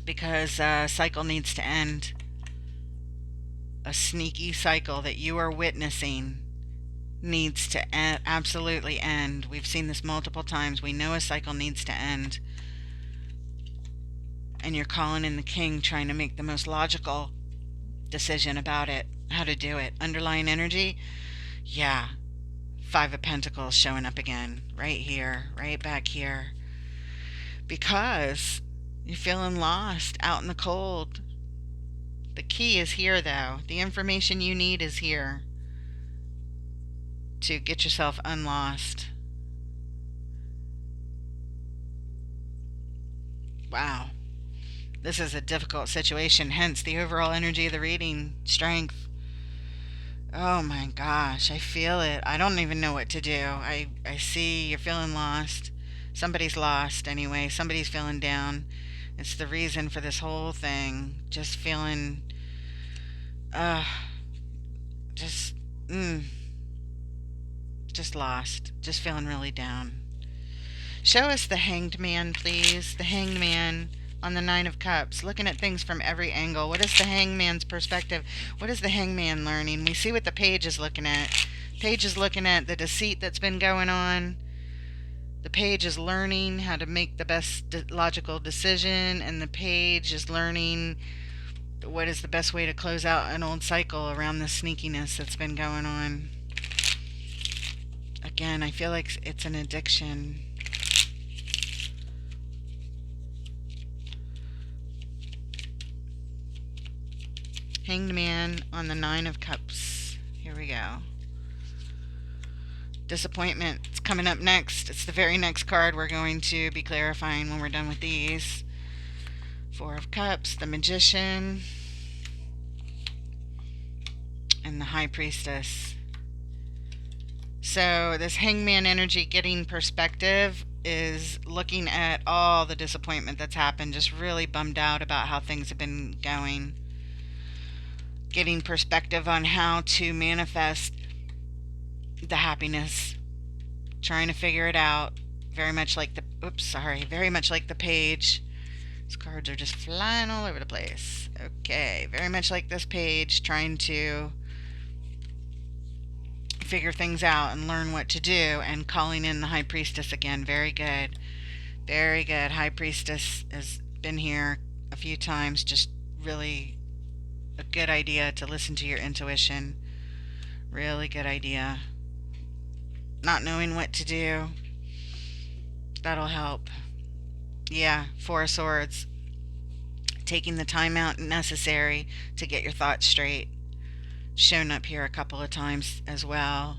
Because a cycle needs to end. A sneaky cycle that you are witnessing needs to absolutely end. We've seen this multiple times. We know a cycle needs to end. And you're calling in the king, trying to make the most logical decision about it. How to do it. Underlying energy? Yeah. Five of Pentacles showing up again. Right here. Right back here. Because you're feeling lost, out in the cold. The key is here, though. The information you need is here to get yourself unlost. Wow. This is a difficult situation, hence the overall energy of the reading. Strength. Oh my gosh, I feel it. I don't even know what to do. I see you're feeling lost. Somebody's lost anyway. Somebody's feeling down. It's the reason for this whole thing. Just feeling, just, just lost. Just feeling really down. Show us the Hanged Man, please. The Hanged Man on the Nine of Cups. Looking at things from every angle. What is the Hangman's perspective? What is the Hangman learning? We see what the Page is looking at. Page is looking at the deceit that's been going on. The Page is learning how to make the best logical decision, and the Page is learning what is the best way to close out an old cycle around the sneakiness that's been going on. Again, I feel like it's an addiction. Hanged Man on the Nine of Cups. Here we go. Disappointment. It's coming up next. It's the very next card we're going to be clarifying when we're done with these. Four of Cups, the Magician, and the High Priestess. So this Hangman energy, getting perspective, is looking at all the disappointment that's happened, just really bummed out about how things have been going. Getting perspective on how to manifest the happiness, trying to figure it out. Very much like the very much like the Page. These cards are just flying all over the place. Okay, very much like this Page, trying to figure things out and learn what to do, and calling in the High Priestess again. Very good. Very good. High Priestess has been here a few times. Just really a good idea to listen to your intuition. Really good idea. Not knowing what to do, that'll help. Yeah, Four of Swords. Taking the time out necessary to get your thoughts straight. Shown up here a couple of times as well.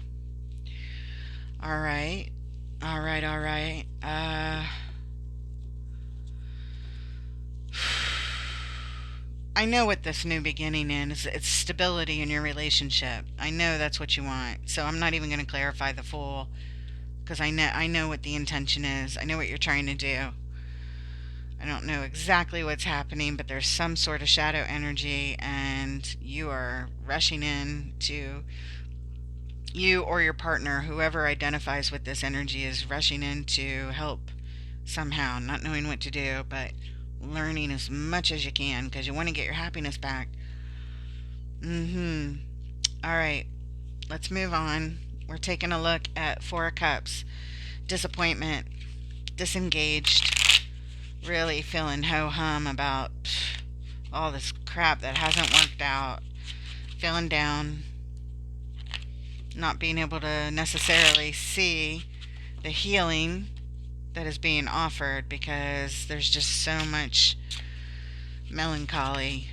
Alright. Alright. I know what this new beginning is. It's stability in your relationship. I know that's what you want. So I'm not even going to clarify the Fool, because I know what the intention is. I know what you're trying to do. I don't know exactly what's happening, but there's some sort of shadow energy, and you are rushing in to, you or your partner, whoever identifies with this energy, is rushing in to help somehow, not knowing what to do, but learning as much as you can because you want to get your happiness back. All right, let's move on. We're taking a look at Four of Cups. Disappointment, disengaged, really feeling ho-hum about all this crap that hasn't worked out, feeling down, not being able to necessarily see the healing that is being offered because there's just so much melancholy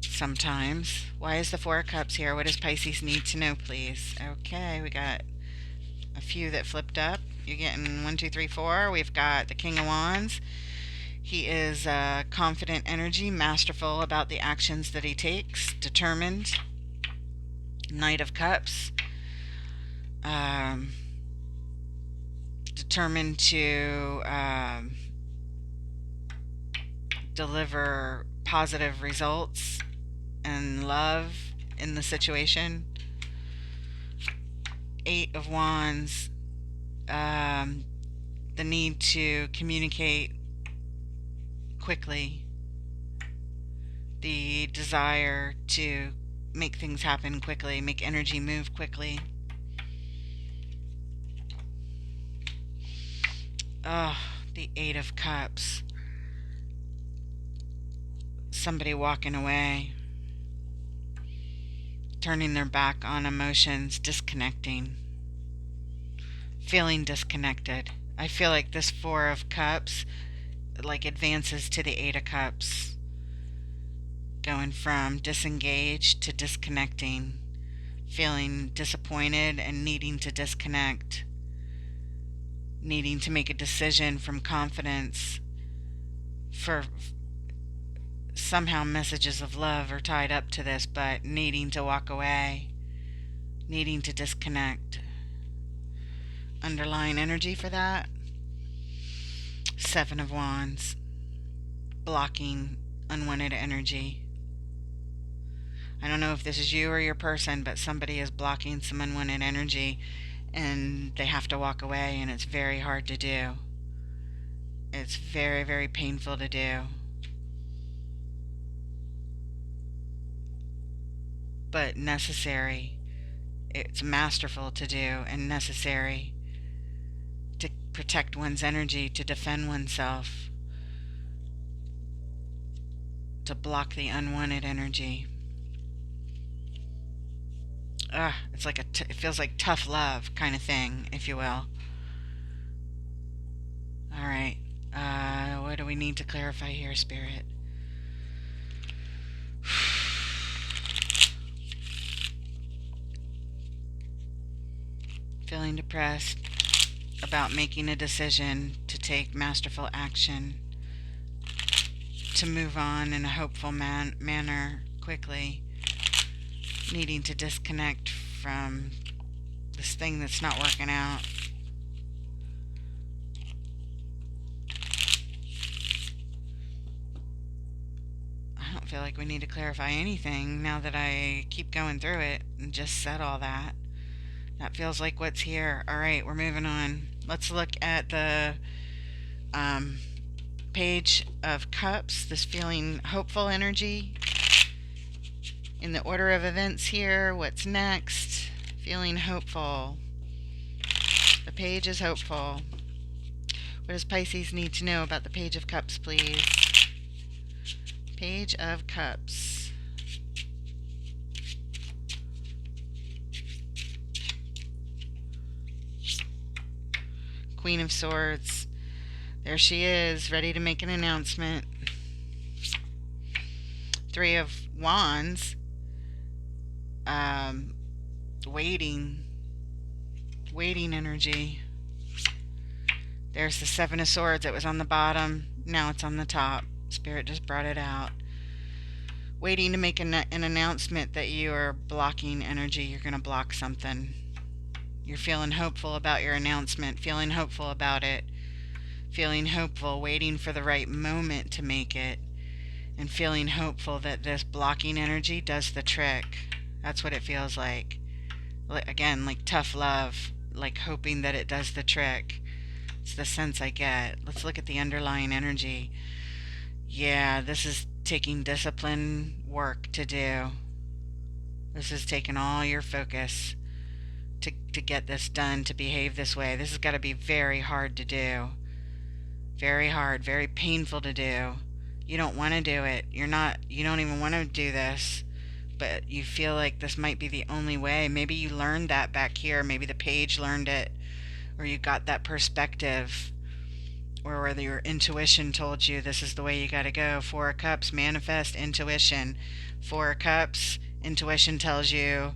sometimes. Why is the Four of Cups here? What does Pisces need to know, please? Okay, we got a few that flipped up. You're getting 1, 2, 3, 4. We've got the King of Wands. He is confident energy, masterful about the actions that he takes, determined. Knight of Cups. Determined to deliver positive results and love in the situation. Eight of Wands, the need to communicate quickly, the desire to make things happen quickly, make energy move quickly. The Eight of Cups. Somebody walking away, turning their back on emotions, disconnecting, feeling disconnected. I feel like this Four of Cups like advances to the Eight of Cups, going from disengaged to disconnecting, feeling disappointed and needing to disconnect, needing to make a decision from confidence. For somehow messages of love are tied up to this, but needing to walk away, needing to disconnect. Underlying energy for that, Seven of Wands, blocking unwanted energy. I don't know if this is you or your person, but somebody is blocking some unwanted energy and they have to walk away, and it's very hard to do. It's very, very painful to do. But necessary. It's masterful to do and necessary to protect one's energy, to defend oneself, to block the unwanted energy. It's like it feels like tough love kind of thing, if you will. All right. What do we need to clarify here, Spirit? Feeling depressed about making a decision to take masterful action, to move on in a hopeful manner quickly, needing to disconnect from this thing that's not working out. I don't feel like we need to clarify anything now that I keep going through it and just said all that. That feels like what's here. All right, we're moving on. Let's look at the Page of Cups, this feeling hopeful energy. In the order of events here, what's next? Feeling hopeful. The Page is hopeful. What does Pisces need to know about the Page of Cups, please? Page of Cups. Queen of Swords. There she is, ready to make an announcement. Three of Wands. Waiting energy. There's the Seven of Swords. It was on the bottom. Now it's on the top. Spirit just brought it out. Waiting to make an announcement that you are blocking energy. You're going to block something. You're feeling hopeful about your announcement. Feeling hopeful about it. Feeling hopeful. Waiting for the right moment to make it. And feeling hopeful that this blocking energy does the trick. That's what it feels like. Again, like tough love. Like hoping that it does the trick. It's the sense I get. Let's look at the underlying energy. Yeah, this is taking discipline work to do. This is taking all your focus to get this done, to behave this way. This has got to be very hard to do. Very hard, very painful to do. You don't want to do it. You don't even want to do this, but you feel like this might be the only way. Maybe you learned that back here. Maybe the page learned it, or you got that perspective, or whether your intuition told you this is the way you got to go. Four of Cups, manifest, intuition. Four of Cups, intuition tells you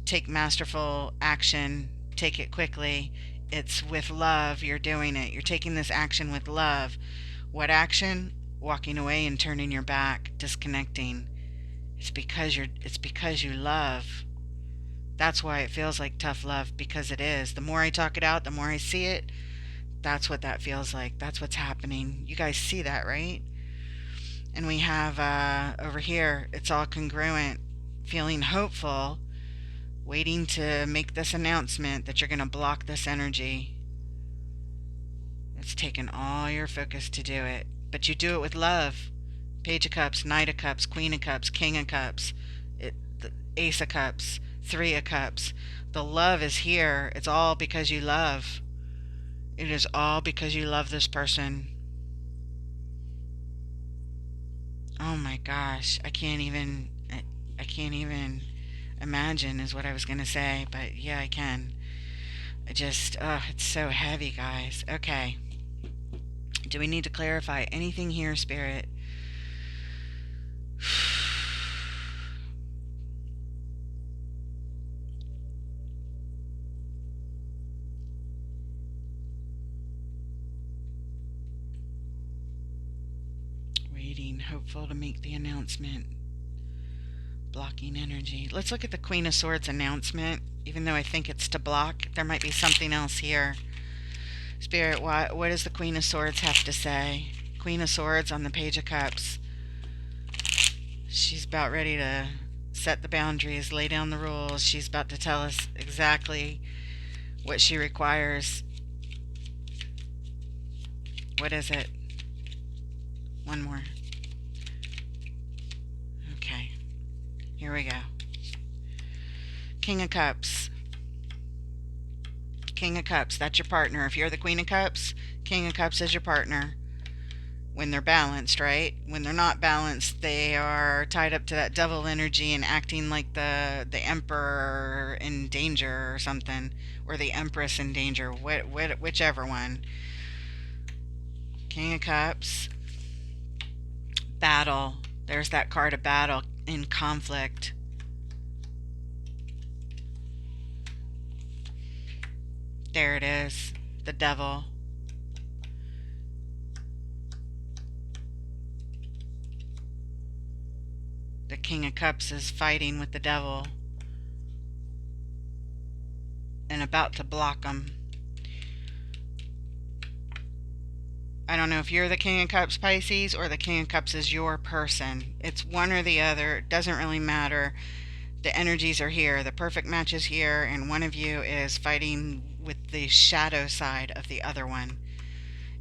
take masterful action, take it quickly. It's with love you're doing it. You're taking this action with love. What action? Walking away and turning your back, disconnecting. It's because you love. That's why it feels like tough love, because it is. The more I talk it out, the more I see it. That's what that feels like. That's what's happening. You guys see that, right? And we have over here, it's all congruent. Feeling hopeful, waiting to make this announcement that you're going to block this energy. It's taken all your focus to do it, but you do it with love. Page of Cups, Knight of Cups, Queen of Cups, King of Cups, the Ace of Cups, Three of Cups. The love is here. It's all because you love. It is all because you love this person. Oh my gosh, I can't even imagine is what I was going to say, but yeah, I can. It's so heavy, guys. Okay. Do we need to clarify anything here, Spirit? Waiting, hopeful to make the announcement. Blocking energy. Let's look at the Queen of Swords announcement. Even though I think it's to block, there might be something else here. Spirit, what does the Queen of Swords have to say? Queen of Swords on the Page of Cups. She's about ready to set the boundaries, lay down the rules. She's about to tell us exactly what she requires. What is it? One more. Okay. Here we go. King of Cups. King of Cups, that's your partner. If you're the Queen of Cups, King of Cups is your partner. When they're balanced, right? When they're not balanced, they are tied up to that devil energy and acting like the emperor in danger or something, or the empress in danger, whichever one. King of Cups. Battle. There's that card of battle in conflict. There it is. The devil. The King of Cups is fighting with the devil and about to block him. I don't know if you're the King of Cups, Pisces, or the King of Cups is your person. It's one or the other. It doesn't really matter. The energies are here. The perfect match is here, and one of you is fighting with the shadow side of the other one.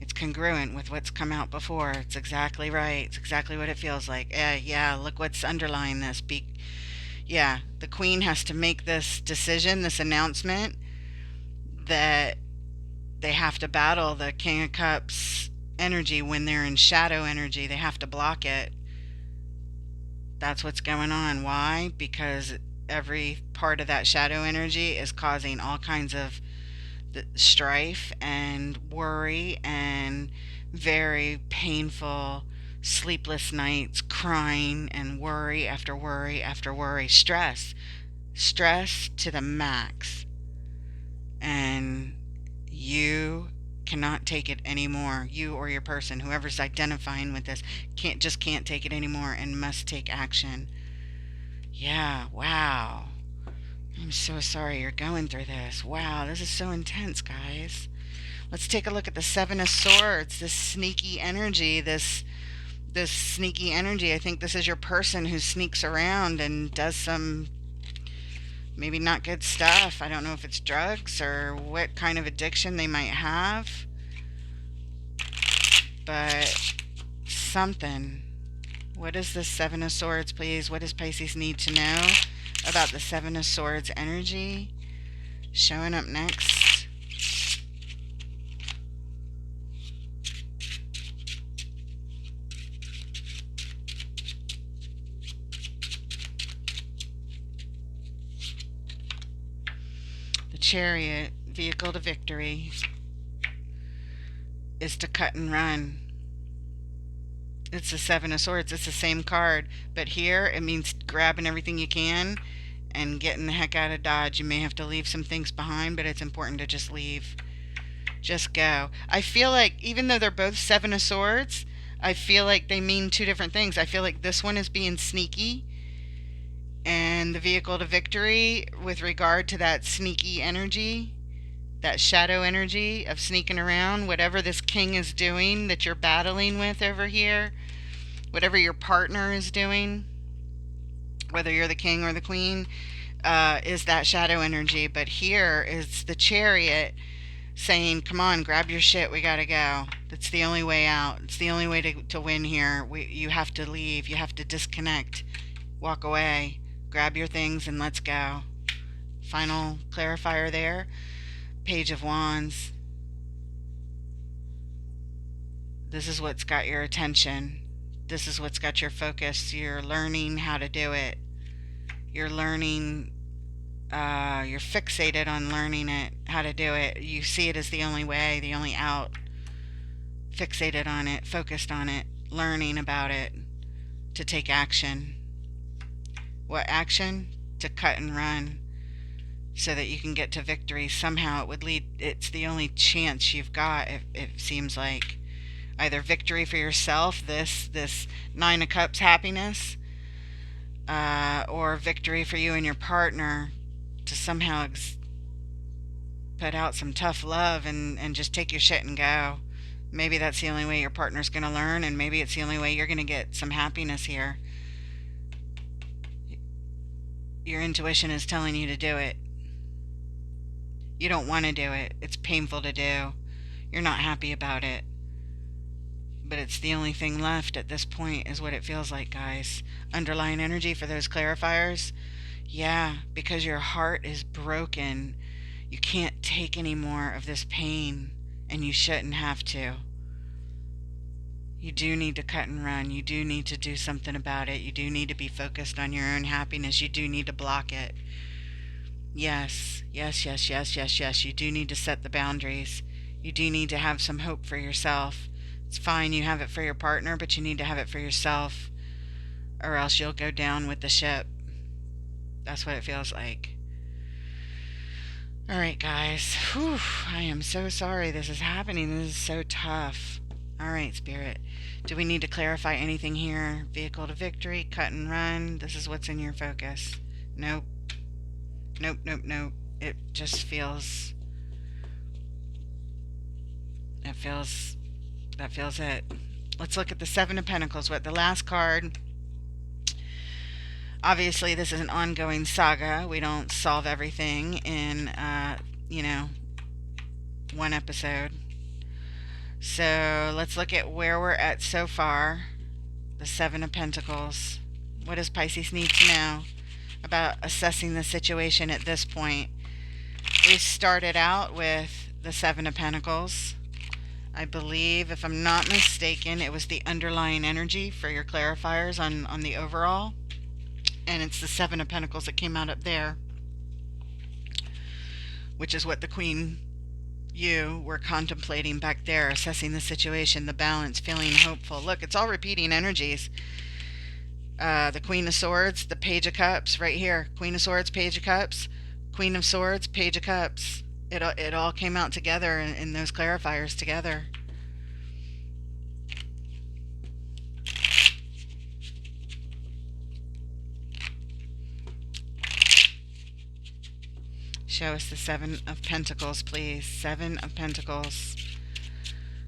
It's congruent with what's come out before. It's exactly right. It's exactly what it feels like. Yeah, look what's underlying this. Yeah, the Queen has to make this decision, this announcement, that they have to battle the King of Cups energy when they're in shadow energy. They have to block it. That's what's going on. Why? Because every part of that shadow energy is causing all kinds of strife and worry and very painful sleepless nights, crying and worry after worry after worry, stress to the max. And you cannot take it anymore. You or your person, whoever's identifying with this, can't take it anymore and must take action. Yeah, wow. I'm so sorry you're going through this. Wow, this is so intense, guys. Let's take a look at the Seven of Swords, this sneaky energy, this sneaky energy. I think this is your person who sneaks around and does some maybe not good stuff. I don't know if it's drugs or what kind of addiction they might have, but something. What is the Seven of Swords, please? What does Pisces need to know about the Seven of Swords energy? Showing up next. The Chariot, vehicle to victory, is to cut and run. It's the Seven of Swords. It's the same card. But here, it means grabbing everything you can and getting the heck out of Dodge. You may have to leave some things behind, but it's important to just leave. Just go. I feel like, even though they're both Seven of Swords, I feel like they mean two different things. I feel like this one is being sneaky, and the vehicle to victory, with regard to that sneaky energy, that shadow energy of sneaking around, whatever this king is doing that you're battling with over here, whatever your partner is doing, whether you're the king or the queen, is that shadow energy. But here is the Chariot saying, come on, grab your shit, we gotta go. That's the only way out. It's the only way to win here. You have to leave. You have to disconnect. Walk away. Grab your things and let's go. Final clarifier there. Page of Wands. This is what's got your attention. This is what's got your focus. You're learning how to do it. You're learning, you're fixated on learning it, how to do it. You see it as the only way, the only out. Fixated on it, focused on it, learning about it, to take action. What action? To cut and run so that you can get to victory. Somehow it would lead, it's the only chance you've got, it seems like. Either victory for yourself, this Nine of Cups happiness, or victory for you and your partner to somehow put out some tough love and just take your shit and go. Maybe that's the only way your partner's going to learn, and maybe it's the only way you're going to get some happiness here. Your intuition is telling you to do it. You don't want to do it. It's painful to do. You're not happy about it. But it's the only thing left at this point, is what it feels like, guys. Underlying energy for those clarifiers. Yeah, because your heart is broken. You can't take any more of this pain, and you shouldn't have to. You do need to cut and run. You do need to do something about it. You do need to be focused on your own happiness. You do need to block it. Yes, yes, yes, yes, yes, yes. You do need to set the boundaries. You do need to have some hope for yourself. It's fine you have it for your partner, but you need to have it for yourself, or else you'll go down with the ship. That's what it feels like. Alright, guys. Whew, I am so sorry this is happening. This is so tough. Alright, Spirit. Do we need to clarify anything here? Vehicle to victory, cut and run. This is what's in your focus. Nope. Nope, nope, nope. It just feels... That feels it. Let's look at the Seven of Pentacles. What the last card. Obviously, this is an ongoing saga. We don't solve everything in, one episode. So let's look at where we're at so far. The Seven of Pentacles. What does Pisces need to know about assessing the situation at this point? We started out with the Seven of Pentacles. I believe, if I'm not mistaken, it was the underlying energy for your clarifiers on the overall. And it's the Seven of Pentacles that came out up there, which is what the Queen, you were contemplating back there, assessing the situation, the balance, feeling hopeful. Look, it's all repeating energies. The Queen of Swords, the Page of Cups, right here. Queen of Swords, Page of Cups. Queen of Swords, Page of Cups. It all came out together in those clarifiers together. Show us the Seven of Pentacles, please. Seven of Pentacles.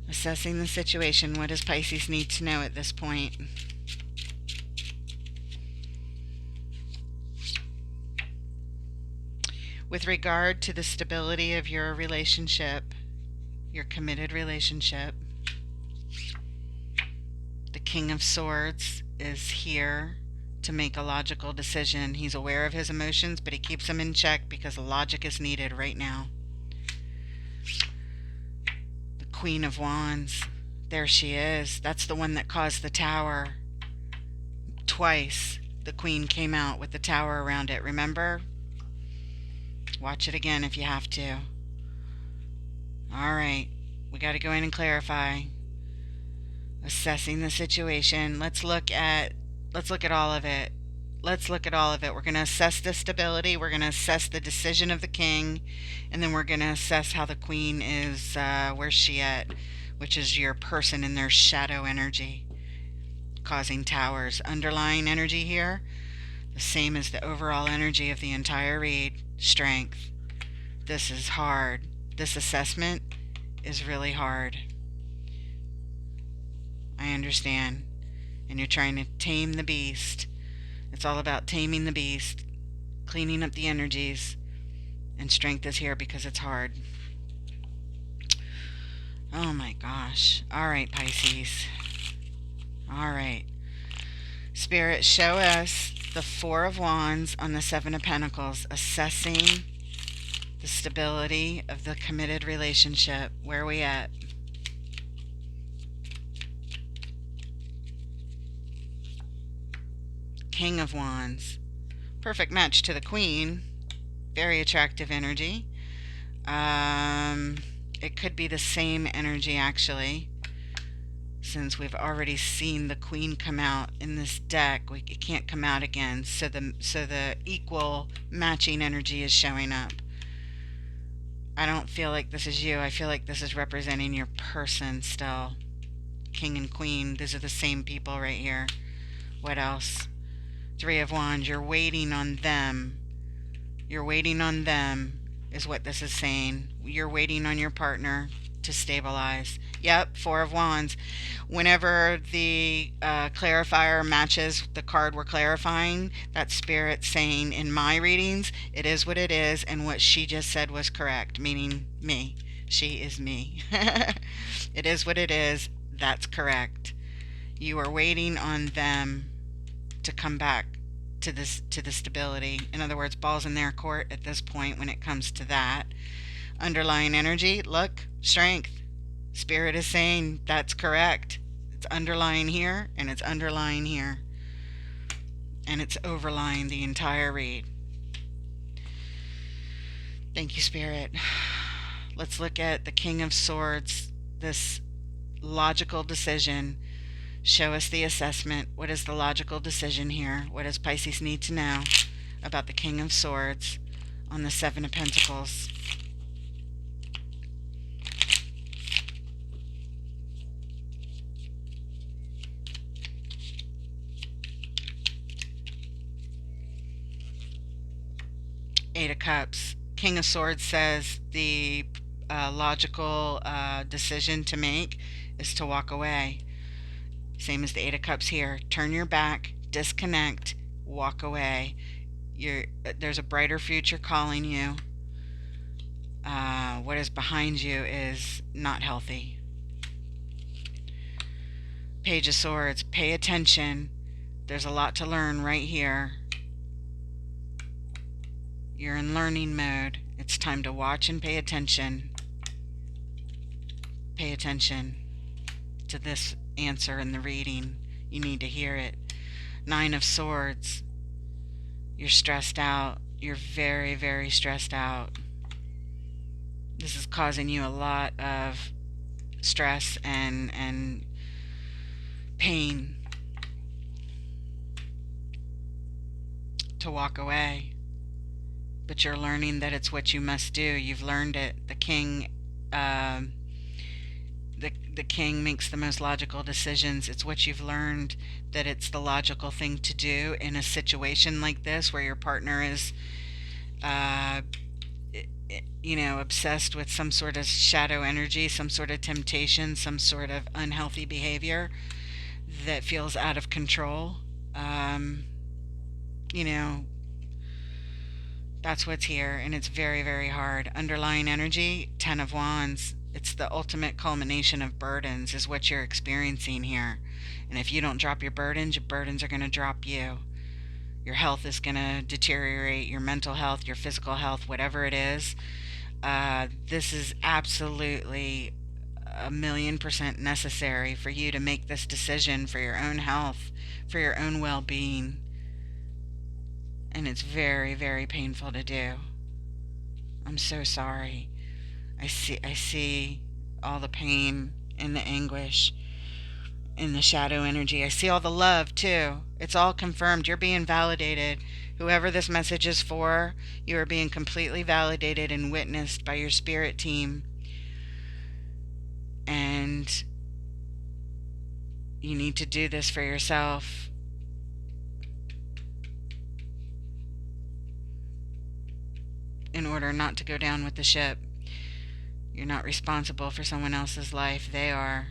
Assessing the situation. What does Pisces need to know at this point? With regard to the stability of your relationship, your committed relationship, the King of Swords is here to make a logical decision. He's aware of his emotions, but he keeps them in check because logic is needed right now. The Queen of Wands. There she is. That's the one that caused the tower. Twice the Queen came out with the tower around it, remember? Watch it again if you have to. Alright, we got to go in and clarify. Assessing the situation. Let's look at all of it. Let's look at all of it. We're going to assess the stability. We're going to assess the decision of the king. And then we're going to assess how the queen is, where's she at? Which is your person in their shadow energy. Causing towers. Underlying energy here. The same as the overall energy of the entire read. Strength. This is hard. This assessment is really hard. I understand. And you're trying to tame the beast. It's all about taming the beast, cleaning up the energies, and strength is here because it's hard. Oh my gosh. Alright, Pisces. Alright. Spirit, show us the Four of Wands on the Seven of Pentacles, assessing the stability of the committed relationship. Where are we at? King of Wands. Perfect match to the Queen. Very attractive energy. It could be the same energy actually, since we've already seen the Queen come out in this deck. It can't come out again, so the equal matching energy is showing up. I don't feel like this is you. I feel like this is representing your person still. King and Queen, these are the same people right here. What else? Three of Wands, you're waiting on them. You're waiting on them is what this is saying. You're waiting on your partner to stabilize. Yep, Four of Wands. Whenever the clarifier matches the card we're clarifying, that's Spirit saying in my readings, it is what it is, and what she just said was correct, meaning me. She is me. It is what it is. That's correct. You are waiting on them to come back to the stability. In other words, balls in their court at this point when it comes to that. Underlying energy, look, strength. Spirit is saying that's correct. It's underlying here and it's underlying here. And it's overlying the entire read. Thank you, Spirit. Let's look at the King of Swords, this logical decision. Show us the assessment. What is the logical decision here? What does Pisces need to know about the King of Swords on the Seven of Pentacles? Eight of Cups. King of Swords says the logical decision to make is to walk away. Same as the Eight of Cups here. Turn your back, disconnect, walk away. There's a brighter future calling you. What is behind you is not healthy. Page of Swords. Pay attention. There's a lot to learn right here. You're in learning mode. It's time to watch and pay attention. Pay attention to this answer in the reading. You need to hear it. Nine of Swords. You're stressed out. You're very, very stressed out. This is causing you a lot of stress and pain to walk away. But you're learning that it's what you must do. You've learned it. The king the king makes the most logical decisions. It's what you've learned, that it's the logical thing to do in a situation like this where your partner is obsessed with some sort of shadow energy, some sort of temptation, some sort of unhealthy behavior that feels out of control. That's what's here, and it's very, very hard. Underlying energy, Ten of Wands. It's the ultimate culmination of burdens, is what you're experiencing here. And if you don't drop your burdens are going to drop you. Your health is going to deteriorate, your mental health, your physical health, whatever it is. This is absolutely 1,000,000% necessary for you to make this decision for your own health, for your own well being. And it's very, very painful to do. I'm so sorry. I see all the pain and the anguish in the shadow energy. I see all the love too. It's all confirmed. You're being validated. Whoever this message is for, you are being completely validated and witnessed by your spirit team. And you need to do this for yourself. In order not to go down with the ship. You're not responsible for someone else's life. They are.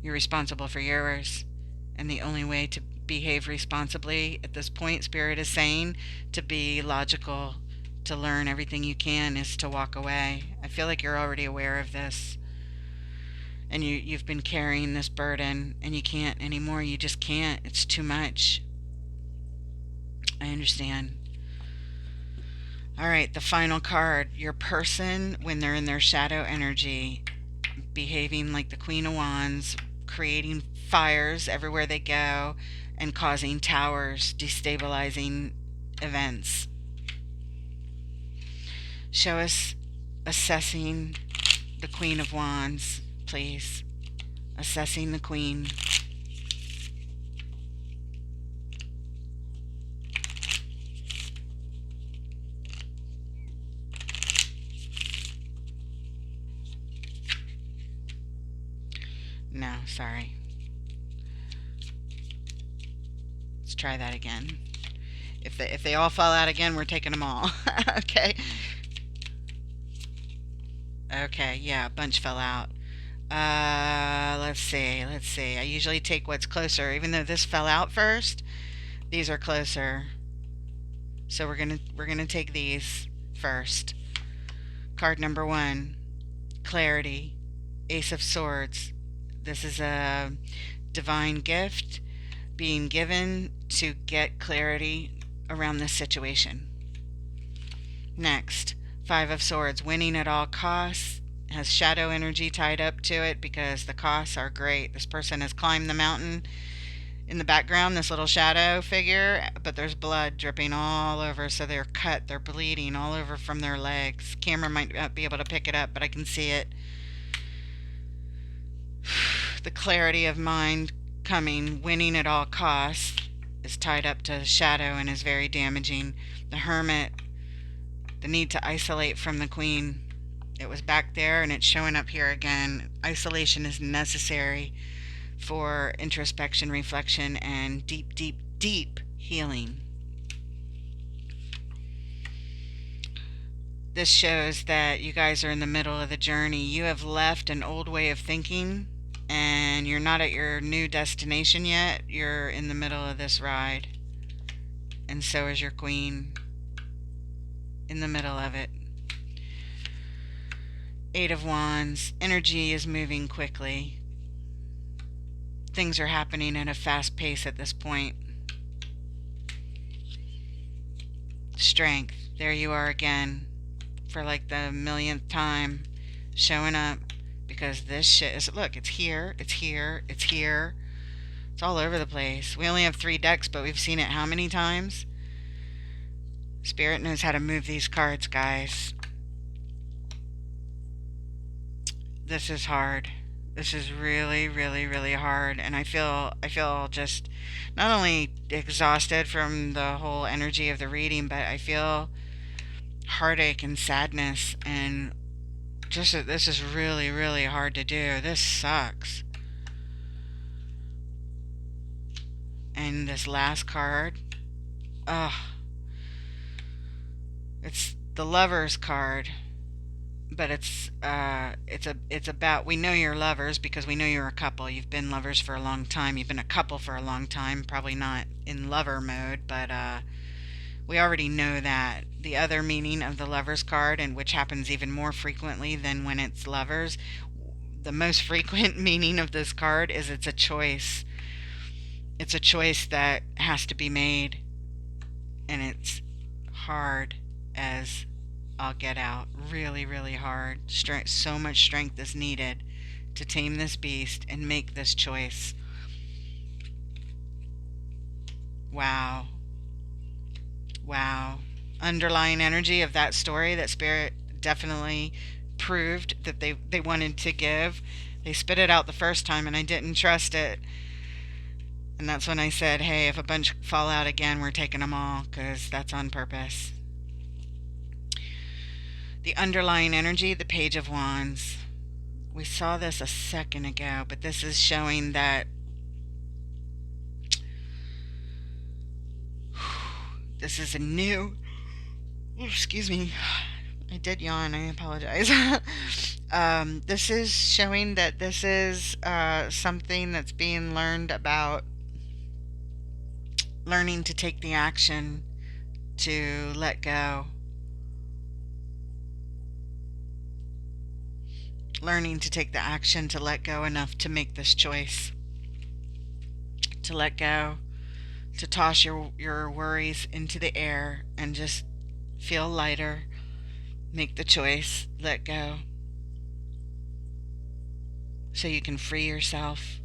You're responsible for yours. And the only way to behave responsibly at this point, Spirit is saying, to be logical, to learn everything you can, is to walk away. I feel like you're already aware of this. And you've been carrying this burden, and you can't anymore. You just can't. It's too much. I understand. All right, the final card. Your person, when they're in their shadow energy, behaving like the Queen of Wands, creating fires everywhere they go, and causing towers, destabilizing events. Show us assessing the Queen of Wands, please. Assessing the Queen. No, sorry. Let's try that again. If they all fall out again, we're taking them all. Okay. Okay, yeah, a bunch fell out. Let's see. Let's see. I usually take what's closer, even though this fell out first. These are closer. So we're gonna take these first. Card number 1, clarity, Ace of Swords. This is a divine gift being given to get clarity around this situation. Next, Five of Swords, winning at all costs, has shadow energy tied up to it because the costs are great. This person has climbed the mountain. In the background, this little shadow figure, but there's blood dripping all over, so they're cut, they're bleeding all over from their legs. Camera might not be able to pick it up, but I can see it. The clarity of mind coming, winning at all costs, is tied up to shadow and is very damaging. The Hermit, the need to isolate from the Queen. It was back there and it's showing up here again. Isolation is necessary for introspection, reflection, and deep, deep, deep healing. This shows that you guys are in the middle of the journey. You have left an old way of thinking and you're not at your new destination yet. You're in the middle of this ride. And so is your Queen, in the middle of it. Eight of Wands. Energy is moving quickly. Things are happening at a fast pace at this point. Strength. There you are again, for like the millionth time, showing up, because this shit is, look, it's here, it's here, it's here. It's all over the place. We only have 3 decks, but we've seen it how many times? Spirit knows how to move these cards, guys. This is hard. This is really, really, really hard, and I feel just not only exhausted from the whole energy of the reading, but I feel heartache and sadness, and just this is really, really hard to do. This sucks. And this last card, ugh, it's the Lover's card. But it's about, we know you're lovers because we know you're a couple. You've been lovers for a long time. You've been a couple for a long time. Probably not in lover mode, but We already know that. The other meaning of the Lovers card, and which happens even more frequently than when it's lovers, the most frequent meaning of this card is it's a choice. It's a choice that has to be made, and it's hard as I'll get out. Really, really hard. So much strength is needed to tame this beast and make this choice. Wow. Wow. Underlying energy of that story that Spirit definitely proved that they wanted to give. They spit it out the first time and I didn't trust it. And that's when I said, hey, if a bunch fall out again, we're taking them all, because that's on purpose. The underlying energy, the Page of Wands. We saw this a second ago, but this is showing that this is a new... Excuse me. I did yawn. I apologize. This is showing that this is something that's being learned about learning to take the action to let go. Learning to take the action to let go enough to make this choice. To let go. To toss your worries into the air and just feel lighter. Make the choice. Let go. So you can free yourself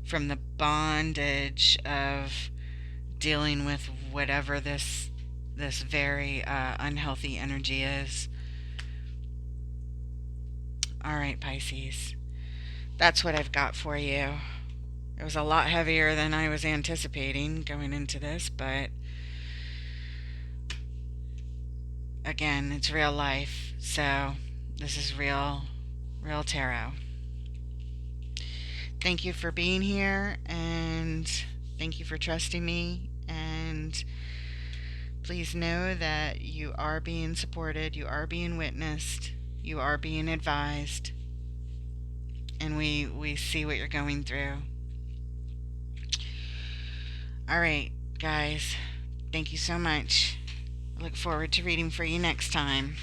from the bondage of dealing with whatever this very unhealthy energy is. All right, Pisces. That's what I've got for you. It was a lot heavier than I was anticipating going into this, but again, it's real life. So this is real tarot. Thank you for being here, and thank you for trusting me, and please know that you are being supported, you are being witnessed, you are being advised, and we see what you're going through. All right, guys, thank you so much. I look forward to reading for you next time.